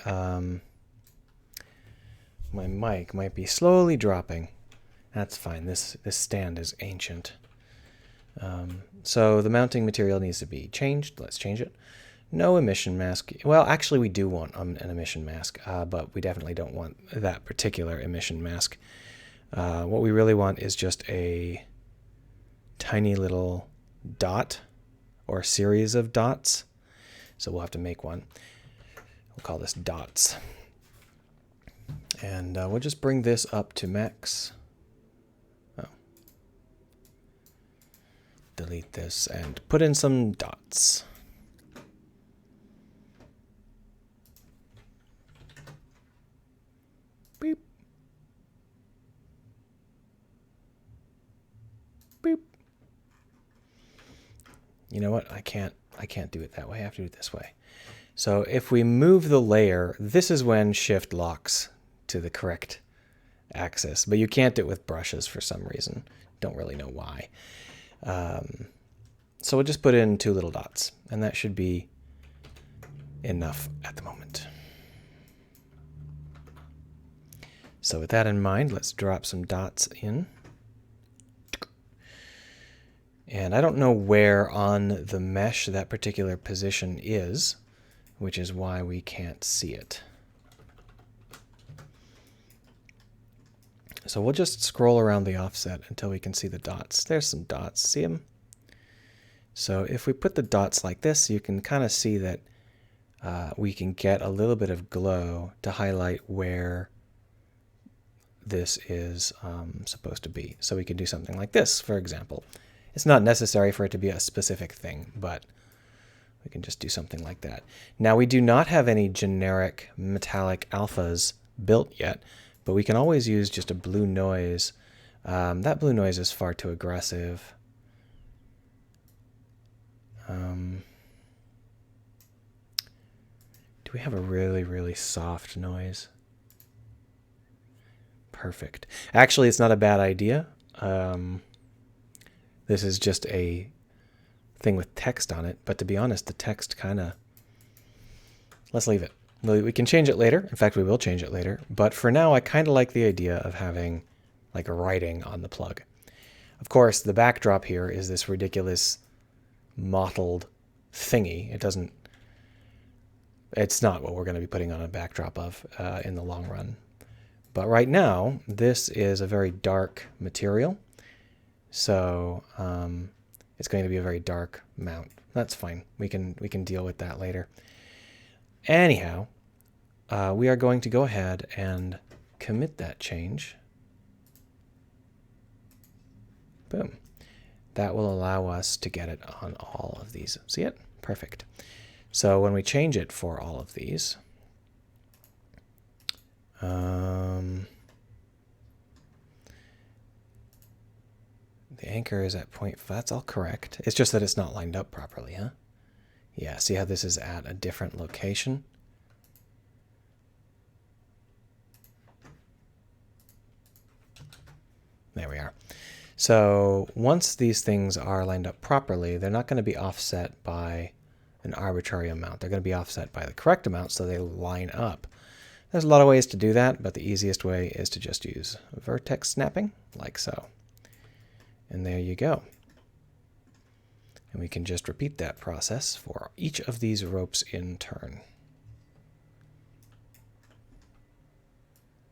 my mic might be slowly dropping. That's fine. This stand is ancient. So the mounting material needs to be changed. Let's change it. No emission mask. Well, actually, we do want an emission mask, but we definitely don't want that particular emission mask. What we really want is just a tiny little dot or series of dots. So we'll have to make one. We'll call this dots. And we'll just bring this up to max. Delete this and put in some dots. Beep. Beep. You know what? I can't do it that way. I have to do it this way. So if we move the layer, this is when Shift locks to the correct axis, but you can't do it with brushes for some reason. Don't really know why. So we'll just put in 2 little dots, and that should be enough at the moment. So with that in mind, let's drop some dots in. And I don't know where on the mesh that particular position is, which is why we can't see it. So we'll just scroll around the offset until we can see the dots. There's some dots. See them? So if we put the dots like this, you can kind of see that we can get a little bit of glow to highlight where this is supposed to be. So we can do something like this, for example. It's not necessary for it to be a specific thing, but we can just do something like that. Now we do not have any generic metallic alphas built yet, but we can always use just a blue noise. That blue noise is far too aggressive. Do we have a really, really soft noise? Perfect. Actually, it's not a bad idea. This is just a thing with text on it, but to be honest, the text kind of... Let's leave it. We can change it later. In fact, we will change it later. But for now, I kind of like the idea of having like a writing on the plug. Of course, the backdrop here is this ridiculous mottled thingy. It's not what we're going to be putting on a backdrop of in the long run. But right now, this is a very dark material. So it's going to be a very dark mount. That's fine. We can deal with that later. Anyhow, we are going to go ahead and commit that change. Boom. That will allow us to get it on all of these. See it? Perfect. So when we change it for all of these, the anchor is at 0.5. That's all correct. It's just that it's not lined up properly, huh? Yeah, see how this is at a different location? There we are. So once these things are lined up properly, they're not going to be offset by an arbitrary amount. They're going to be offset by the correct amount so they line up. There's a lot of ways to do that, but the easiest way is to just use vertex snapping, like so. And there you go. And we can just repeat that process for each of these ropes in turn.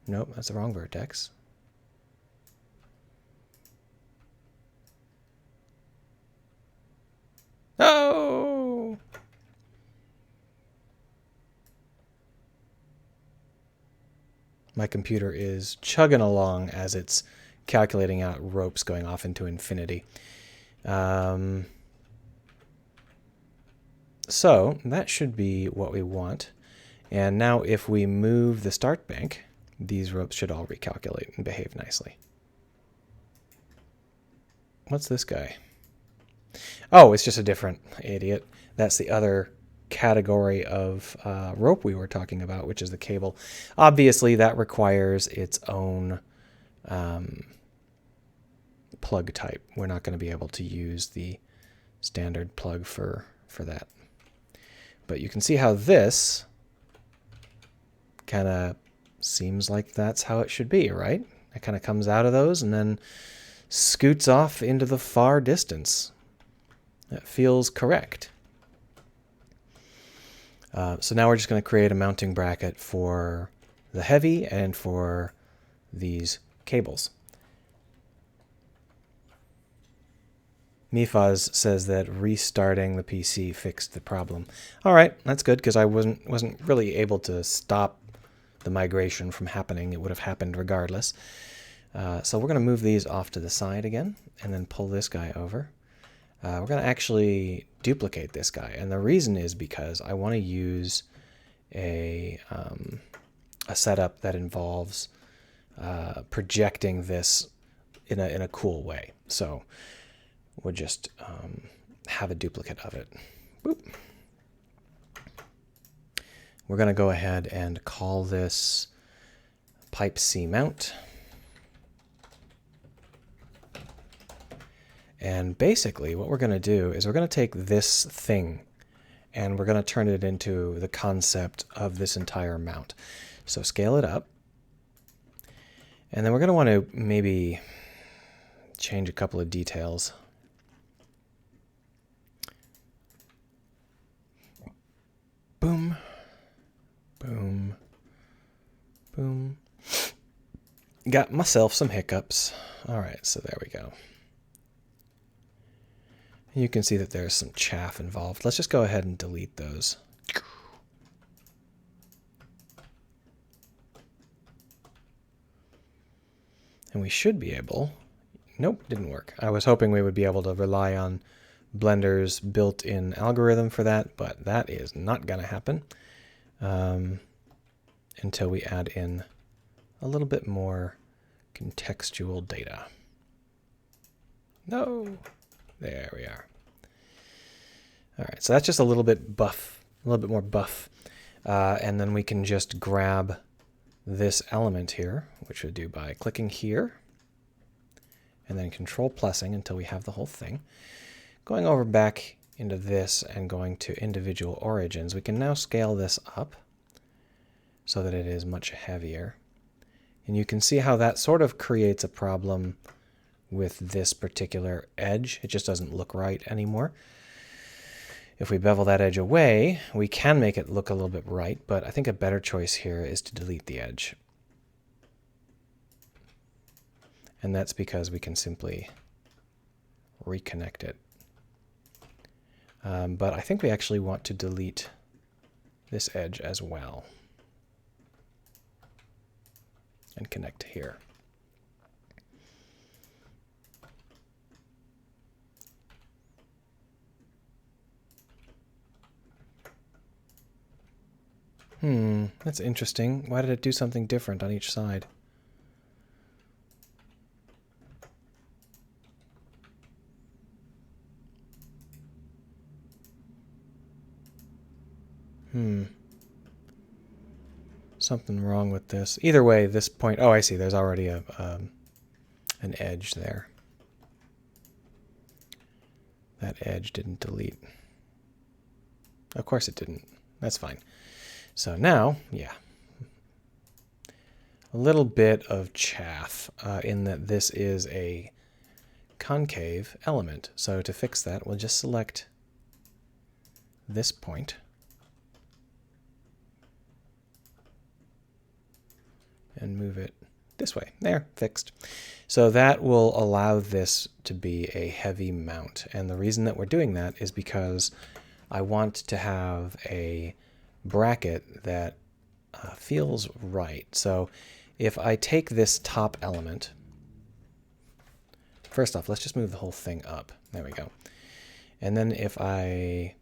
Nope, that's the wrong vertex. Oh! My computer is chugging along as it's calculating out ropes going off into infinity. So that should be what we want. And now if we move the start bank, these ropes should all recalculate and behave nicely. What's this guy? Oh, it's just a different idiot. That's the other category of rope we were talking about, which is the cable. Obviously, that requires its own plug type. We're not going to be able to use the standard plug for that. But you can see how this kind of seems like that's how it should be, right? It kind of comes out of those and then scoots off into the far distance. That feels correct. So now we're just going to create a mounting bracket for the heavy and for these cables. Mifaz says that restarting the PC fixed the problem. All right, that's good because I wasn't really able to stop the migration from happening. It would have happened regardless. So we're going to move these off to the side again and then pull this guy over. We're going to actually duplicate this guy, and the reason is because I want to use a setup that involves projecting this in a cool way. So we'll just have a duplicate of it. Boop. We're going to go ahead and call this pipe C mount. And basically what we're going to do is we're going to take this thing and we're going to turn it into the concept of this entire mount. So scale it up. And then we're going to want to maybe change a couple of details. Boom, boom, boom. Got myself some hiccups. All right, so there we go. You can see that there's some chaff involved. Let's just go ahead and delete those. And we should be able... Nope, didn't work. I was hoping we would be able to rely on Blender's built-in algorithm for that, but that is not going to happen until we add in a little bit more contextual data. No! There we are. All right, so that's just a little bit buff, a little bit more buff. And then we can just grab this element here, which we do by clicking here, and then control plussing until we have the whole thing. Going over back into this and going to individual origins, we can now scale this up so that it is much heavier. And you can see how that sort of creates a problem with this particular edge. It just doesn't look right anymore. If we bevel that edge away, we can make it look a little bit right, but I think a better choice here is to delete the edge. And that's because we can simply reconnect it. But I think we actually want to delete this edge as well and connect here. That's interesting. Why did it do something different on each side? Something wrong with this. Either way, this point... Oh, I see. There's already an an edge there. That edge didn't delete. Of course it didn't. That's fine. So now, yeah, a little bit of chaff in that this is a concave element. So to fix that, we'll just select this point and move it this way. There, fixed. So that will allow this to be a heavy mount. And the reason that we're doing that is because I want to have a bracket that feels right. So if I take this top element, first off, let's just move the whole thing up. There we go. And then if I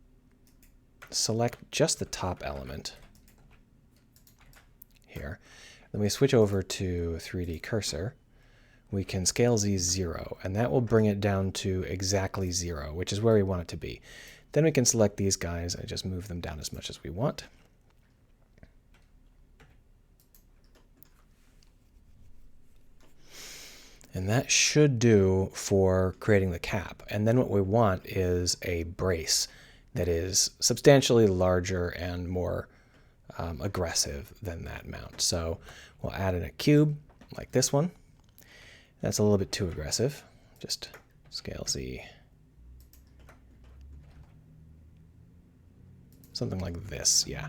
select just the top element here, then we switch over to 3D cursor, we can scale Z 0, and that will bring it down to exactly 0, which is where we want it to be. Then we can select these guys and just move them down as much as we want. And that should do for creating the cap. And then what we want is a brace that is substantially larger and more aggressive than that mount. So we'll add in a cube like this one. That's a little bit too aggressive. Just scale Z. Something like this, yeah.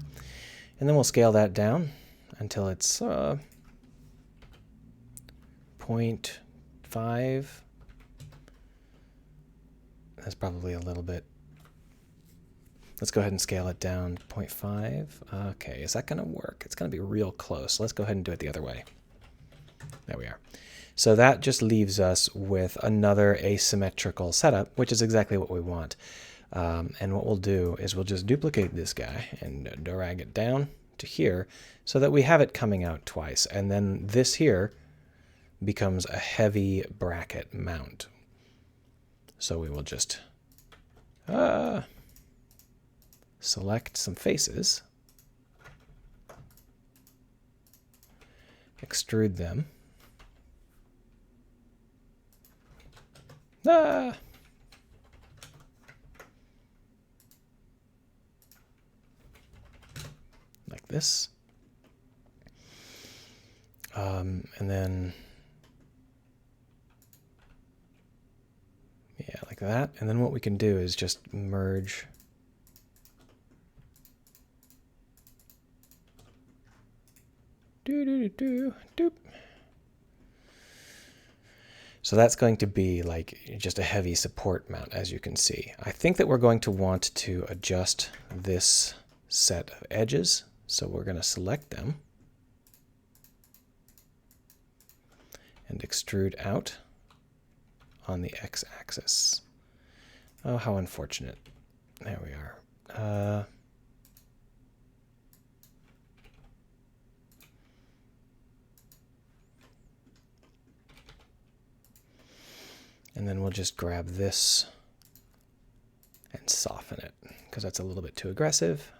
And then we'll scale that down until it's 0.5. That's probably a little bit. Let's go ahead and scale it down to 0.5. Okay, is that going to work? It's going to be real close. Let's go ahead and do it the other way. There we are. So that just leaves us with another asymmetrical setup, which is exactly what we want. And what we'll do is we'll just duplicate this guy and drag it down to here so that we have it coming out twice. And then this here becomes a heavy bracket mount. So we will just select some faces, extrude them. Like this. And then, yeah, like that. And then what we can do is just merge. Doop. So that's going to be like just a heavy support mount, as you can see. I think that we're going to want to adjust this set of edges. So we're going to select them and extrude out on the x-axis. Oh, how unfortunate. There we are. And then we'll just grab this and soften it, because that's a little bit too aggressive.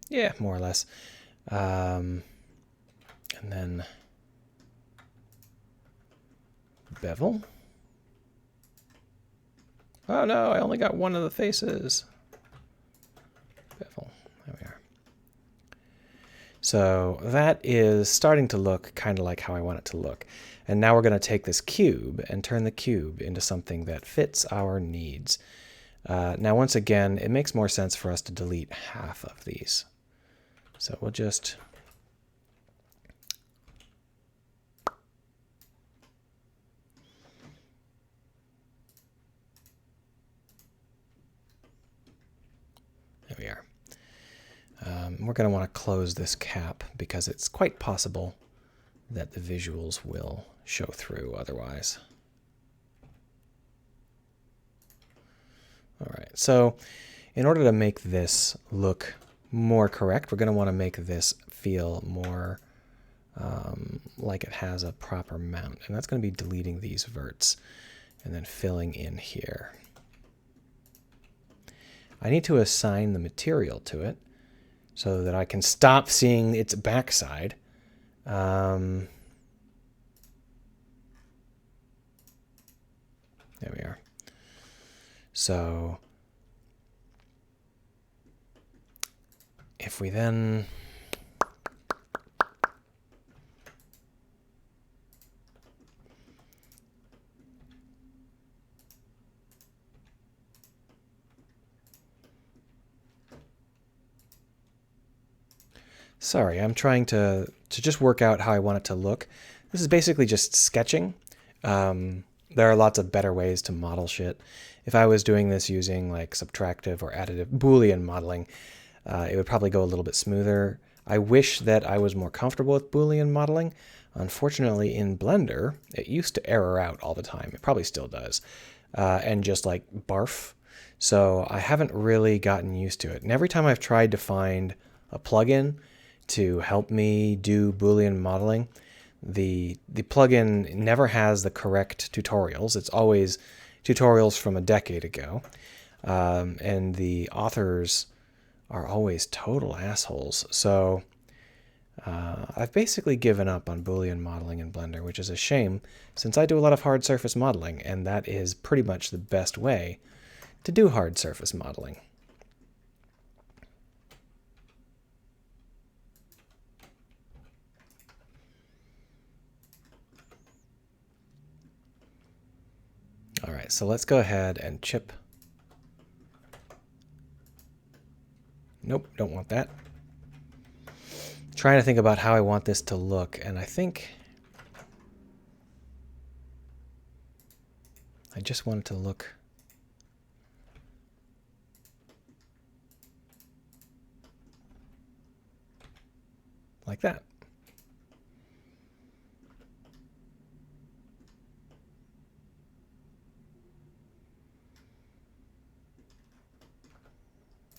Yeah, more or less. And then bevel. Oh no, I only got one of the faces. Bevel. There we are. So that is starting to look kind of like how I want it to look. And now we're going to take this cube and turn the cube into something that fits our needs. Now, once again, it makes more sense for us to delete half of these. So we'll just... There we are. We're going to want to close this cap because it's quite possible that the visuals will show through otherwise. All right, so in order to make this look more correct, we're going to want to make this feel more like it has a proper mount. And that's going to be deleting these verts and then filling in here. I need to assign the material to it. so that I can stop seeing its backside. There we are. So if we then Sorry, I'm trying to just work out how I want it to look. This is basically just sketching. There are lots of better ways to model shit. If I was doing this using like subtractive or additive Boolean modeling, it would probably go a little bit smoother. I wish that I was more comfortable with Boolean modeling. Unfortunately, in Blender, it used to error out all the time. It probably still does. And just like barf. So I haven't really gotten used to it. And every time I've tried to find a plugin to help me do Boolean modeling, the plugin never has the correct tutorials. It's always tutorials from a decade ago. And the authors are always total assholes. So I've basically given up on Boolean modeling in Blender, which is a shame since I do a lot of hard surface modeling, and that is pretty much the best way to do hard surface modeling. All right, so let's go ahead and chip. Nope, don't want that. Trying to think about how I want this to look, and I think I just want it to look like that.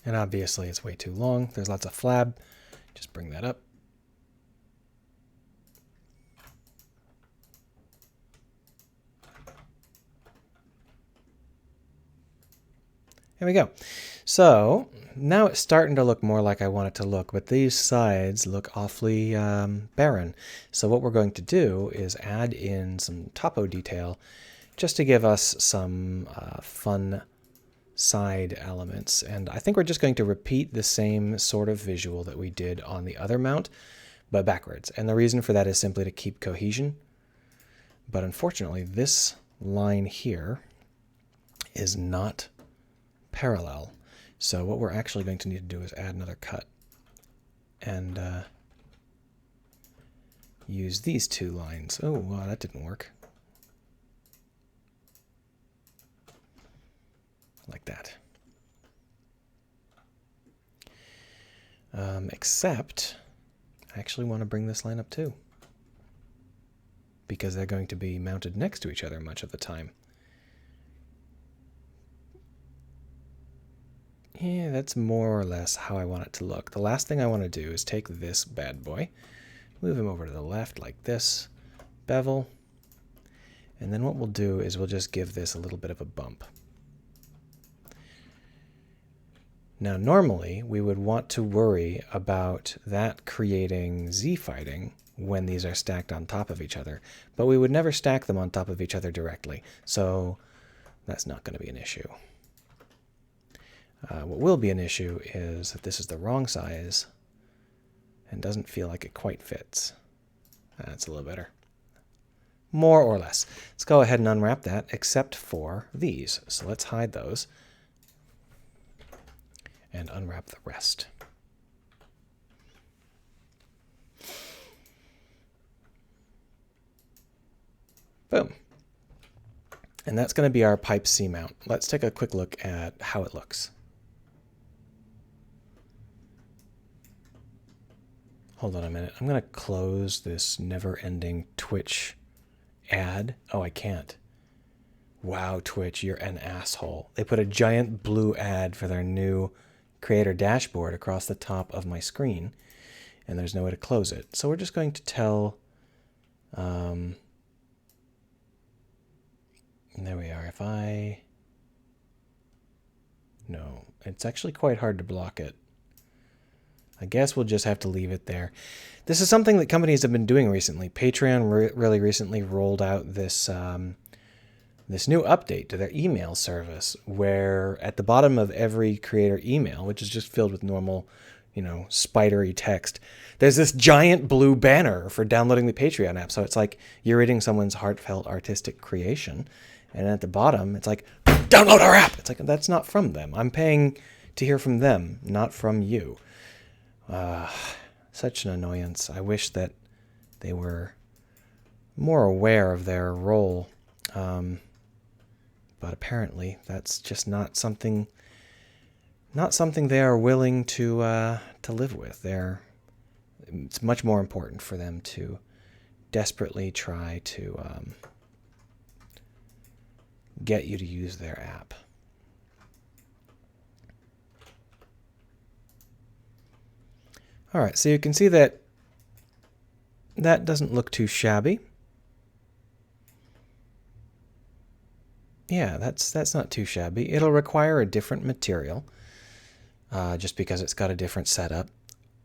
And obviously it's way too long. There's lots of flab. Just bring that up. There we go. So now it's starting to look more like I want it to look, but these sides look awfully barren. So what we're going to do is add in some topo detail just to give us some fun side elements. And I think we're just going to repeat the same sort of visual that we did on the other mount, but backwards. And the reason for that is simply to keep cohesion. But unfortunately, this line here is not parallel. So what we're actually going to need to do is add another cut and use these two lines. Oh, wow, that didn't work. Like that. Except I actually want to bring this line up too, because they're going to be mounted next to each other much of the time. Yeah, that's more or less how I want it to look. The last thing I want to do is take this bad boy, move him over to the left like this, bevel, and then what we'll do is we'll just give this a little bit of a bump. Now normally we would want to worry about that creating Z-fighting when these are stacked on top of each other, but we would never stack them on top of each other directly, so that's not going to be an issue. What will be an issue is that this is the wrong size and doesn't feel like it quite fits. That's a little better. More or less. Let's go ahead and unwrap that, except for these. So let's hide those and unwrap the rest. Boom. And that's going to be our pipe C mount. Let's take a quick look at how it looks. Hold on a minute. I'm going to close this never-ending Twitch ad. Oh, I can't. Wow, Twitch, you're an asshole. They put a giant blue ad for their new creator dashboard across the top of my screen, and there's no way to close it. So we're just going to tell... there we are. If I... No, it's actually quite hard to block it. I guess we'll just have to leave it there. This is something that companies have been doing recently. Patreon really recently rolled out this this new update to their email service, where at the bottom of every creator email, which is just filled with normal, spidery text, there's this giant blue banner for downloading the Patreon app. So it's like you're reading someone's heartfelt artistic creation, and at the bottom it's like, download our app. It's like, that's not from them. I'm paying to hear from them, not from you. Such an annoyance. I wish that they were more aware of their role. But apparently that's just not something they are willing to live with. It's much more important for them to desperately try to get you to use their app. All right, so you can see that doesn't look too shabby. Yeah, that's not too shabby. It'll require a different material, just because it's got a different setup.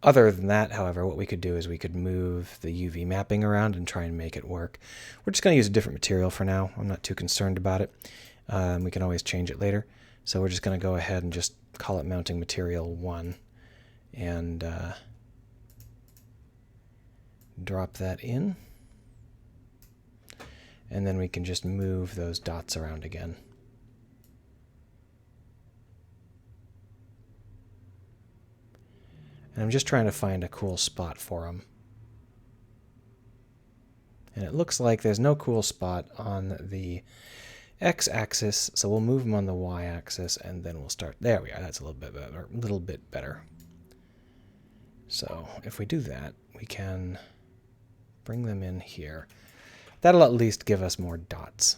Other than that, however, what we could do is we could move the UV mapping around and try and make it work. We're just going to use a different material for now. I'm not too concerned about it. We can always change it later. So we're just going to go ahead and just call it mounting material 1 and drop that in. And then we can just move those dots around again. And I'm just trying to find a cool spot for them. And it looks like there's no cool spot on the x-axis, so we'll move them on the y-axis, and then we'll start. There we are. That's a little bit better. So if we do that, we can bring them in here. That'll at least give us more dots.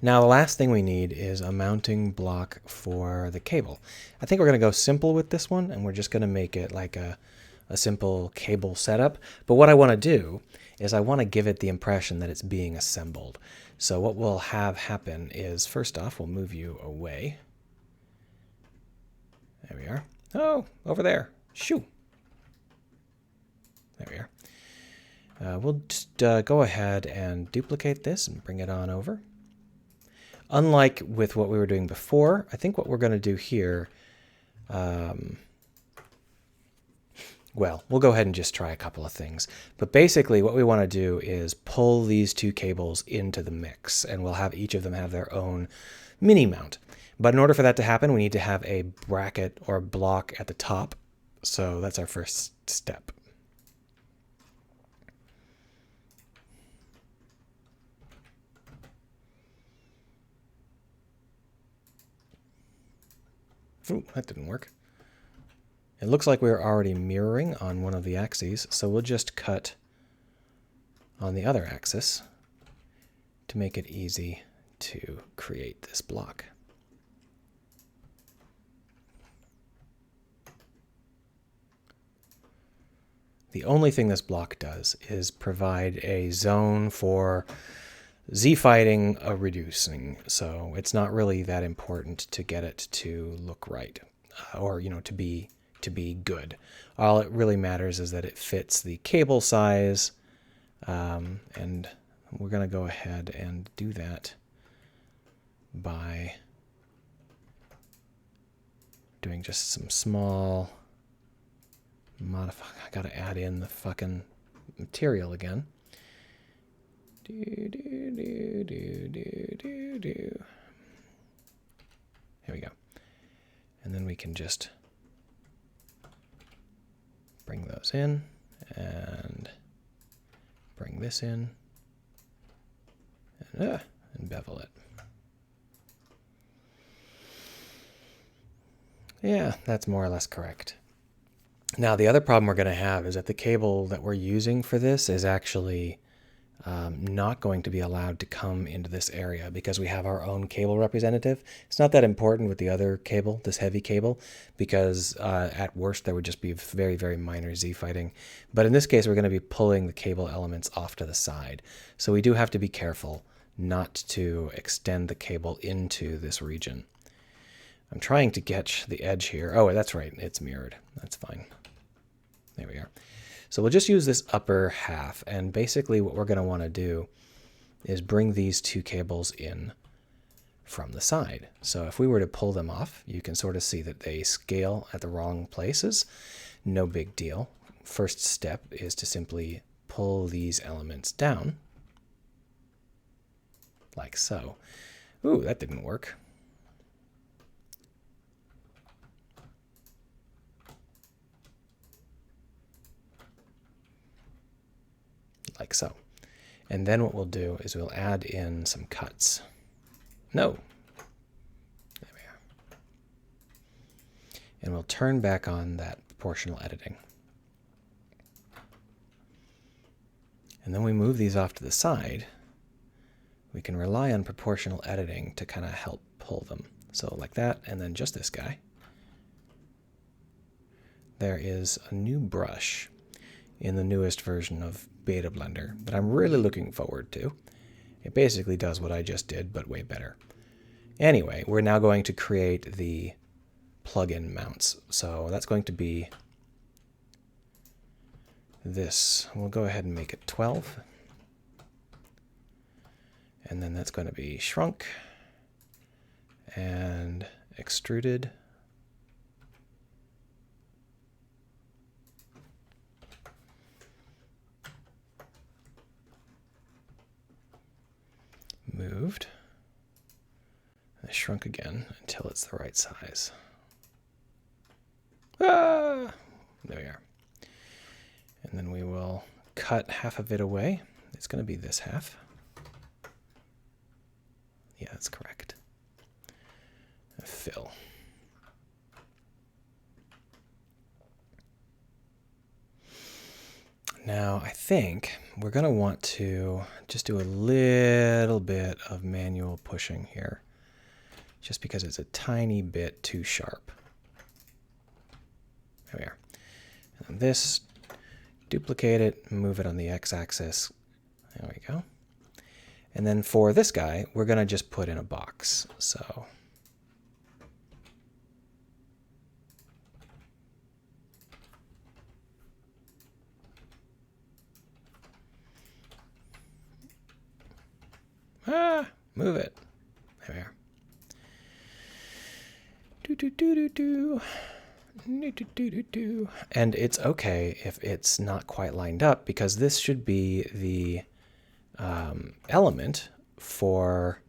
Now the last thing we need is a mounting block for the cable. I think we're going to go simple with this one, and we're just going to make it like a simple cable setup. But what I want to do is I want to give it the impression that it's being assembled. So what we'll have happen is, first off, we'll move you away. There we are. Oh, over there. Shoo. There we are. We'll just go ahead and duplicate this and bring it on over. Unlike with what we were doing before, I think what we're going to do here, well, we'll go ahead and just try a couple of things. But basically what we want to do is pull these two cables into the mix, and we'll have each of them have their own mini mount. But in order for that to happen, we need to have a bracket or a block at the top. So that's our first step. Ooh, that didn't work. It looks like we're already mirroring on one of the axes, so we'll just cut on the other axis to make it easy to create this block. The only thing this block does is provide a zone for Z-fighting a reducing, so it's not really that important to get it to look right, or to be good. All it really matters is that it fits the cable size, and we're going to go ahead and do that by doing just some small modify. I got to add in the fucking material again. Here we go. And then we can just bring those in and bring this in and bevel it. Yeah, that's more or less correct. Now the other problem we're going to have is that the cable that we're using for this is actually not going to be allowed to come into this area because we have our own cable representative. It's not that important with the other cable, this heavy cable, because at worst there would just be very, very minor Z-fighting. But in this case, we're going to be pulling the cable elements off to the side. So we do have to be careful not to extend the cable into this region. I'm trying to get the edge here. Oh, that's right. It's mirrored. That's fine. There we are. So we'll just use this upper half. And basically what we're going to want to do is bring these two cables in from the side. So if we were to pull them off, you can sort of see that they scale at the wrong places. No big deal. First step is to simply pull these elements down, like so. Ooh, that didn't work. Like so. And then what we'll do is we'll add in some cuts. No. There we are. And we'll turn back on that proportional editing. And then we move these off to the side. We can rely on proportional editing to kind of help pull them. So like that, and then just this guy. There is a new brush in the newest version of Beta Blender that I'm really looking forward to. It basically does what I just did, but way better. Anyway, we're now going to create the plugin mounts. So that's going to be this. We'll go ahead and make it 12. And then that's going to be shrunk and extruded. Moved. And shrunk again until it's the right size. Ah! There we are. And then we will cut half of it away. It's going to be this half. Yeah, that's correct. Fill. Now, I think we're going to want to just do a little bit of manual pushing here, just because it's a tiny bit too sharp. There we are. And this, duplicate it, move it on the x-axis. There we go. And then for this guy, we're going to just put in a box. So move it. There we are. And it's okay if it's not quite lined up, because this should be the element for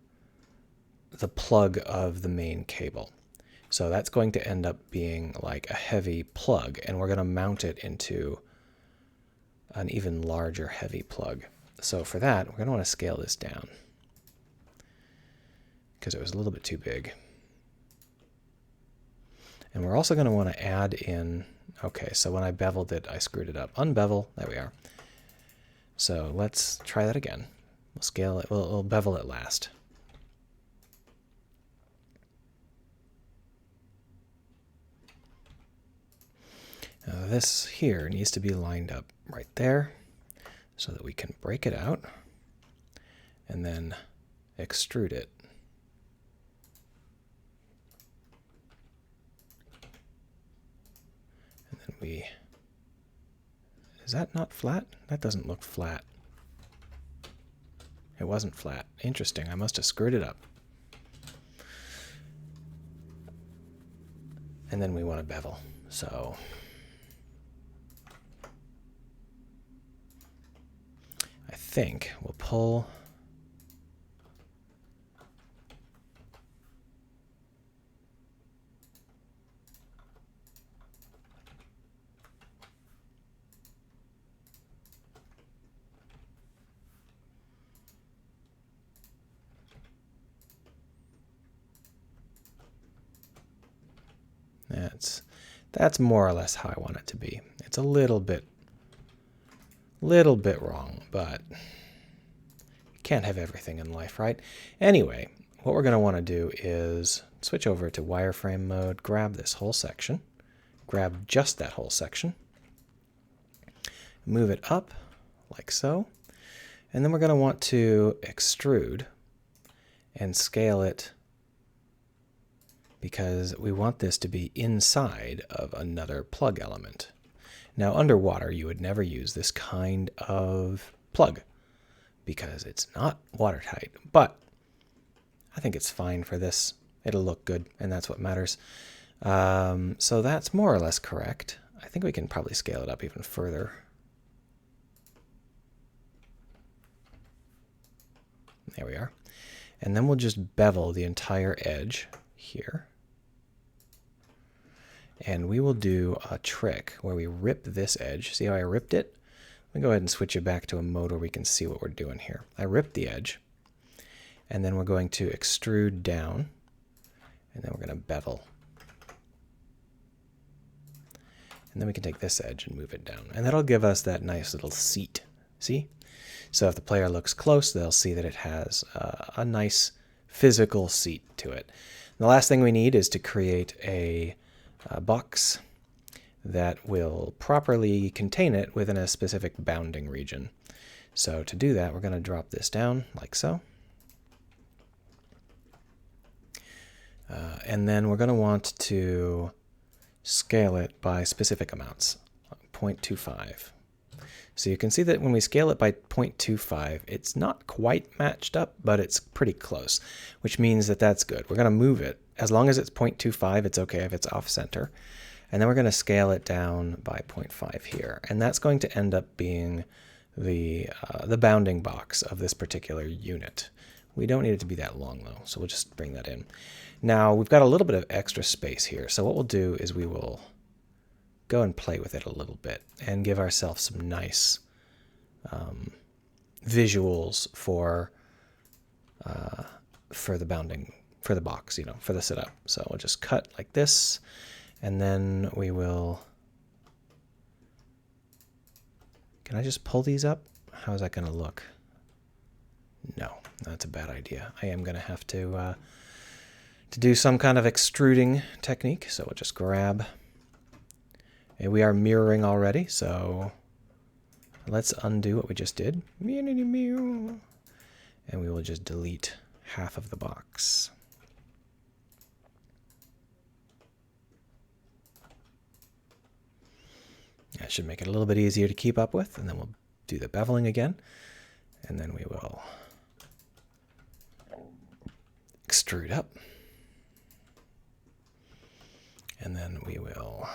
the plug of the main cable. So that's going to end up being like a heavy plug, and we're going to mount it into an even larger heavy plug. So for that, we're going to want to scale this down because it was a little bit too big. And we're also going to want to add in, okay, so when I beveled it, I screwed it up. Unbevel, there we are. So let's try that again. We'll scale it, we'll bevel it last. Now this here needs to be lined up right there so that we can break it out and then extrude it. And then we, is that not flat? That doesn't look flat. It wasn't flat. Interesting. I must have screwed it up. And then we want to bevel. So I think we'll pull that's more or less how I want it to be. It's a little bit wrong, but you can't have everything in life, right? Anyway, what we're going to want to do is switch over to wireframe mode, grab this whole section, grab just that whole section, move it up like so, and then we're going to want to extrude and scale it because we want this to be inside of another plug element. Now, underwater, you would never use this kind of plug because it's not watertight, but I think it's fine for this. It'll look good, and that's what matters. So that's more or less correct. I think we can probably scale it up even further. There we are. And then we'll just bevel the entire edge here. And we will do a trick where we rip this edge. See how I ripped it? Let me go ahead and switch it back to a mode where we can see what we're doing here. I ripped the edge, and then we're going to extrude down, and then we're going to bevel. And then we can take this edge and move it down. And that'll give us that nice little seat. See? So if the player looks close, they'll see that it has a nice physical seat to it. And the last thing we need is to create a box that will properly contain it within a specific bounding region. So to do that, we're going to drop this down like so. And then we're going to want to scale it by specific amounts, 0.25. So you can see that when we scale it by 0.25, it's not quite matched up, but it's pretty close, which means that that's good. We're going to move it. As long as it's 0.25, it's okay if it's off center. And then we're going to scale it down by 0.5 here. And that's going to end up being the bounding box of this particular unit. We don't need it to be that long, though, so we'll just bring that in. Now, we've got a little bit of extra space here, so what we'll do is we will go and play with it a little bit and give ourselves some nice visuals for the bounding, for the box, you know, for the setup. So we'll just cut like this, and then we will... Can I just pull these up? How is that going to look? No, that's a bad idea. I am going to have to do some kind of extruding technique. So we'll just grab, and we are mirroring already. So let's undo what we just did. And we will just delete half of the box. That should make it a little bit easier to keep up with. And then we'll do the beveling again. And then we will extrude up. And then we will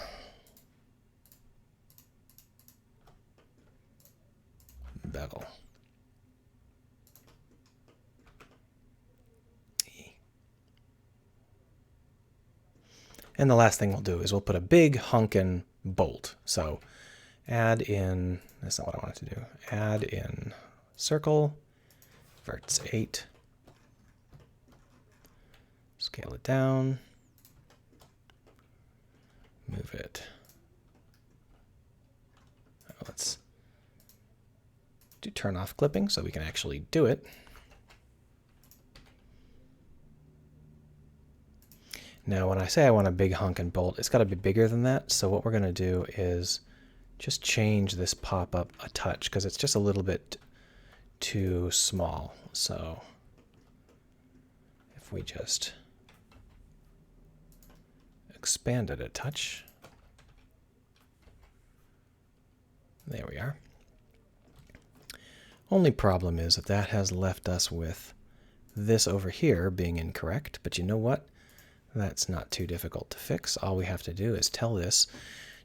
bevel. And the last thing we'll do is we'll put a big honkin' bolt. So add in, that's not what I wanted to do. Add in circle, verts 8. Scale it down. Move it. Let's do turn off clipping so we can actually do it. Now, when I say I want a big honkin' bolt, it's got to be bigger than that. So what we're going to do is just change this pop-up a touch because it's just a little bit too small. So if we just expand it a touch, there we are. Only problem is that that has left us with this over here being incorrect, but you know what? That's not too difficult to fix. All we have to do is tell this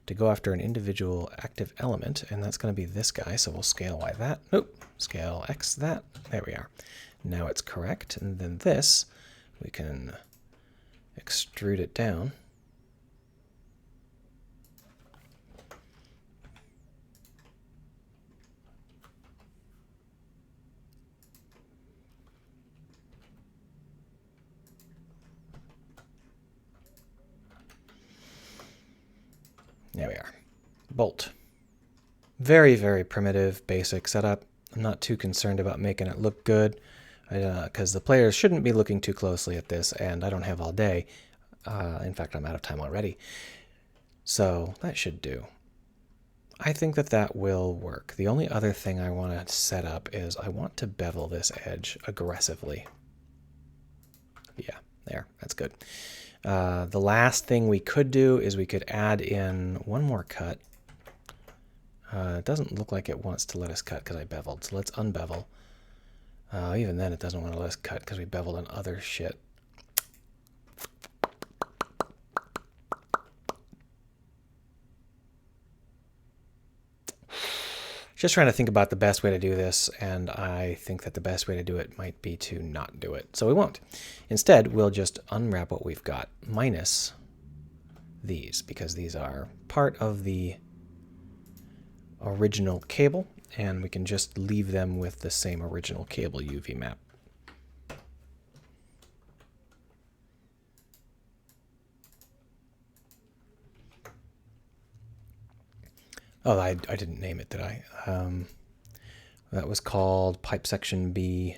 to go after an individual active element, and that's going to be this guy, so we'll scale Y that. Nope, scale X that. There we are. Now it's correct, and then this, we can extrude it down. There we are. Bolt. Very, very primitive, basic setup. I'm not too concerned about making it look good because the players shouldn't be looking too closely at this, and I don't have all day. In fact, I'm out of time already. So that should do. I think that that will work. The only other thing I want to set up is I want to bevel this edge aggressively. Yeah, there. That's good. The last thing we could do is we could add in one more cut. It doesn't look like it wants to let us cut because I beveled, so let's unbevel. Even then, it doesn't want to let us cut because we beveled on other shit. Just trying to think about the best way to do this, and I think that the best way to do it might be to not do it. So we won't. Instead, we'll just unwrap what we've got, minus these, because these are part of the original cable, and we can just leave them with the same original cable UV map. Oh, I didn't name it, did I? That was called pipe section B.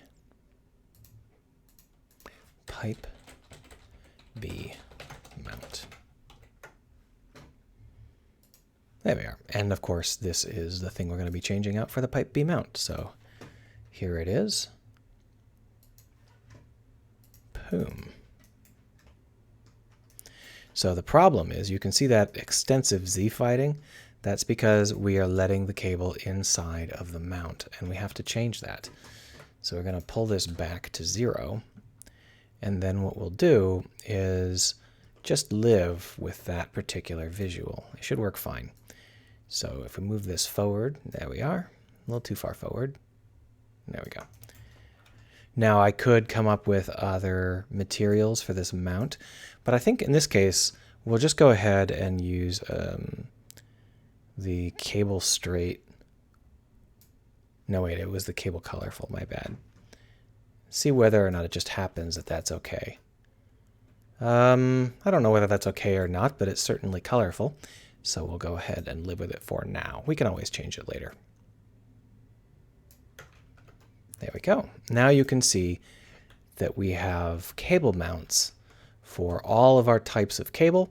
Pipe B mount. There we are. And of course, this is the thing we're going to be changing out for the pipe B mount. So here it is. Boom. So the problem is you can see that extensive Z fighting. That's because we are letting the cable inside of the mount, and we have to change that. So we're going to pull this back to 0, and then what we'll do is just live with that particular visual. It should work fine. So if we move this forward, there we are, a little too far forward. There we go. Now I could come up with other materials for this mount, but I think in this case, we'll just go ahead and use the cable straight. No, wait, it was the cable colorful, my bad. See whether or not it just happens that that's okay. I don't know whether that's okay or not, but it's certainly colorful. So we'll go ahead and live with it for now. We can always change it later. There we go. Now you can see that we have cable mounts for all of our types of cable.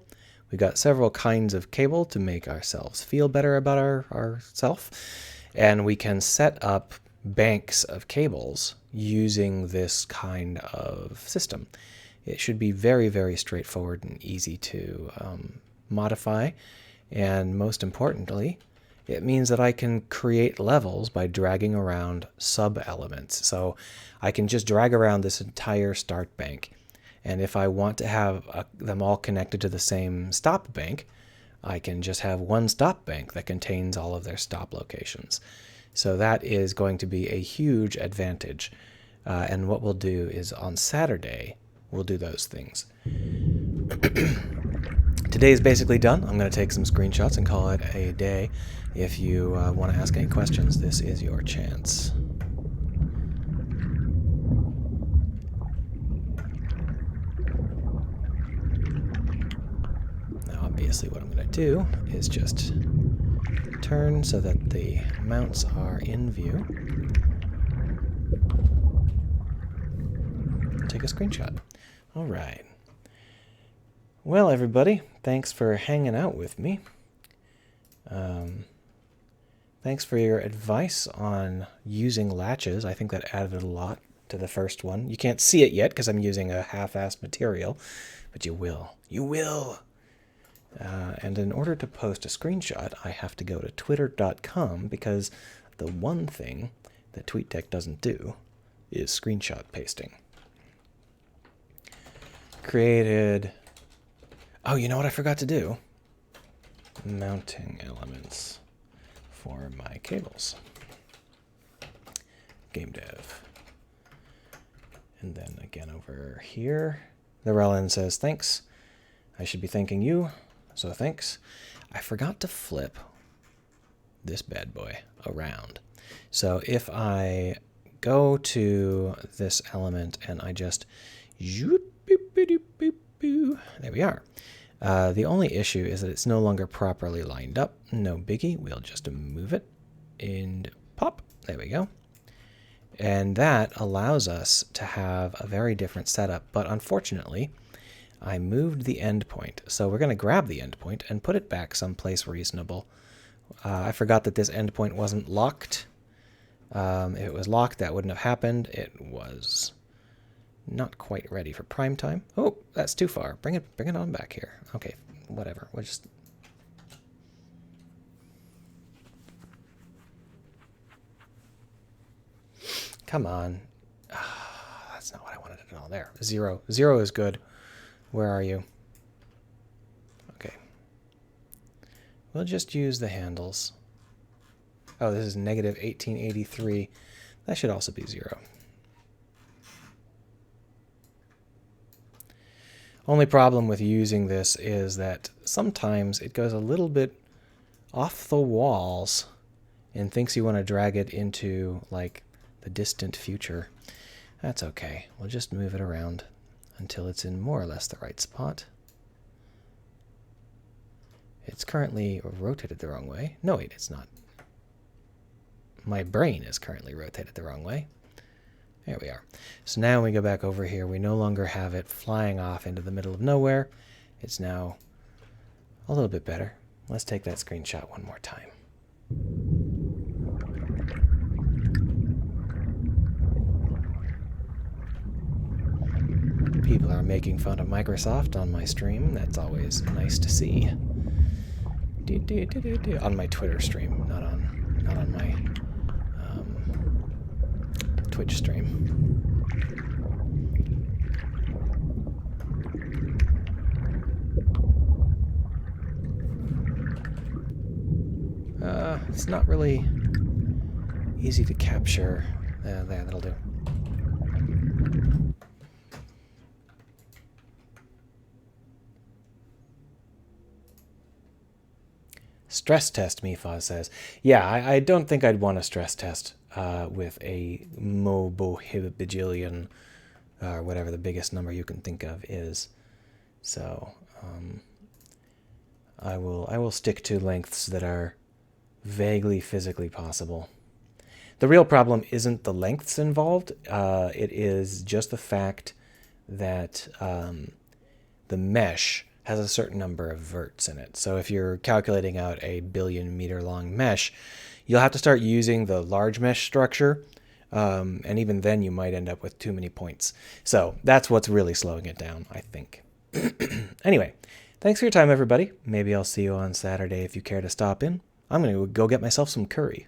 We've got several kinds of cable to make ourselves feel better about ourselves. And we can set up banks of cables using this kind of system. It should be very, very straightforward and easy to modify. And most importantly, it means that I can create levels by dragging around sub-elements. So I can just drag around this entire start bank. And if I want to have them all connected to the same stop bank, I can just have one stop bank that contains all of their stop locations. So that is going to be a huge advantage. And what we'll do is on Saturday, we'll do those things. Today is basically done. I'm going to take some screenshots and call it a day. If you want to ask any questions, this is your chance. Obviously what I'm going to do is just turn so that the mounts are in view. Take a screenshot. All right. Well, everybody, thanks for hanging out with me. Thanks for your advice on using latches. I think that added a lot to the first one. You can't see it yet because I'm using a half-assed material, but you will. You will! And in order to post a screenshot, I have to go to twitter.com because the one thing that TweetDeck doesn't do is screenshot pasting. Created... Oh, you know what I forgot to do? Mounting elements for my cables. Game dev. And then again over here, the RLN says thanks. I should be thanking you. So thanks. I forgot to flip this bad boy around. So if I go to this element and I just... There we are. The only issue is that it's no longer properly lined up. No biggie. We'll just move it and pop. There we go. And that allows us to have a very different setup. But unfortunately, I moved the endpoint. So we're going to grab the endpoint and put it back someplace reasonable. I forgot that this endpoint wasn't locked. If it was locked, that wouldn't have happened. It was Not quite ready for prime time. Oh, that's too far. Bring it on back here. Okay, whatever. We'll just... Come on. That's not what I wanted at all. There. 0. 0 is good. Where are you? Okay. We'll just use the handles. Oh, this is negative 1883. That should also be 0. Only problem with using this is that sometimes it goes a little bit off the walls and thinks you want to drag it into, like, the distant future. That's okay. We'll just move it around until it's in more or less the right spot. It's currently rotated the wrong way. No, wait, it's not. My brain is currently rotated the wrong way. There we are. So now when we go back over here, we no longer have it flying off into the middle of nowhere. It's now a little bit better. Let's take that screenshot one more time. People are making fun of Microsoft on my stream. That's always nice to see. On my Twitter stream, not on my Twitch stream. It's not really easy to capture. There, that'll do. Stress test, Mifaz says. Yeah, I don't think I'd want to stress test with a Mobohibajillion, or whatever the biggest number you can think of is. So I will stick to lengths that are vaguely physically possible. The real problem isn't the lengths involved. It is just the fact that the mesh has a certain number of verts in it. So if you're calculating out a 1 billion meter long mesh, you'll have to start using the large mesh structure. And even then you might end up with too many points. So that's what's really slowing it down, I think. Anyway, thanks for your time, everybody. Maybe I'll see you on Saturday if you care to stop in. I'm going to go get myself some curry.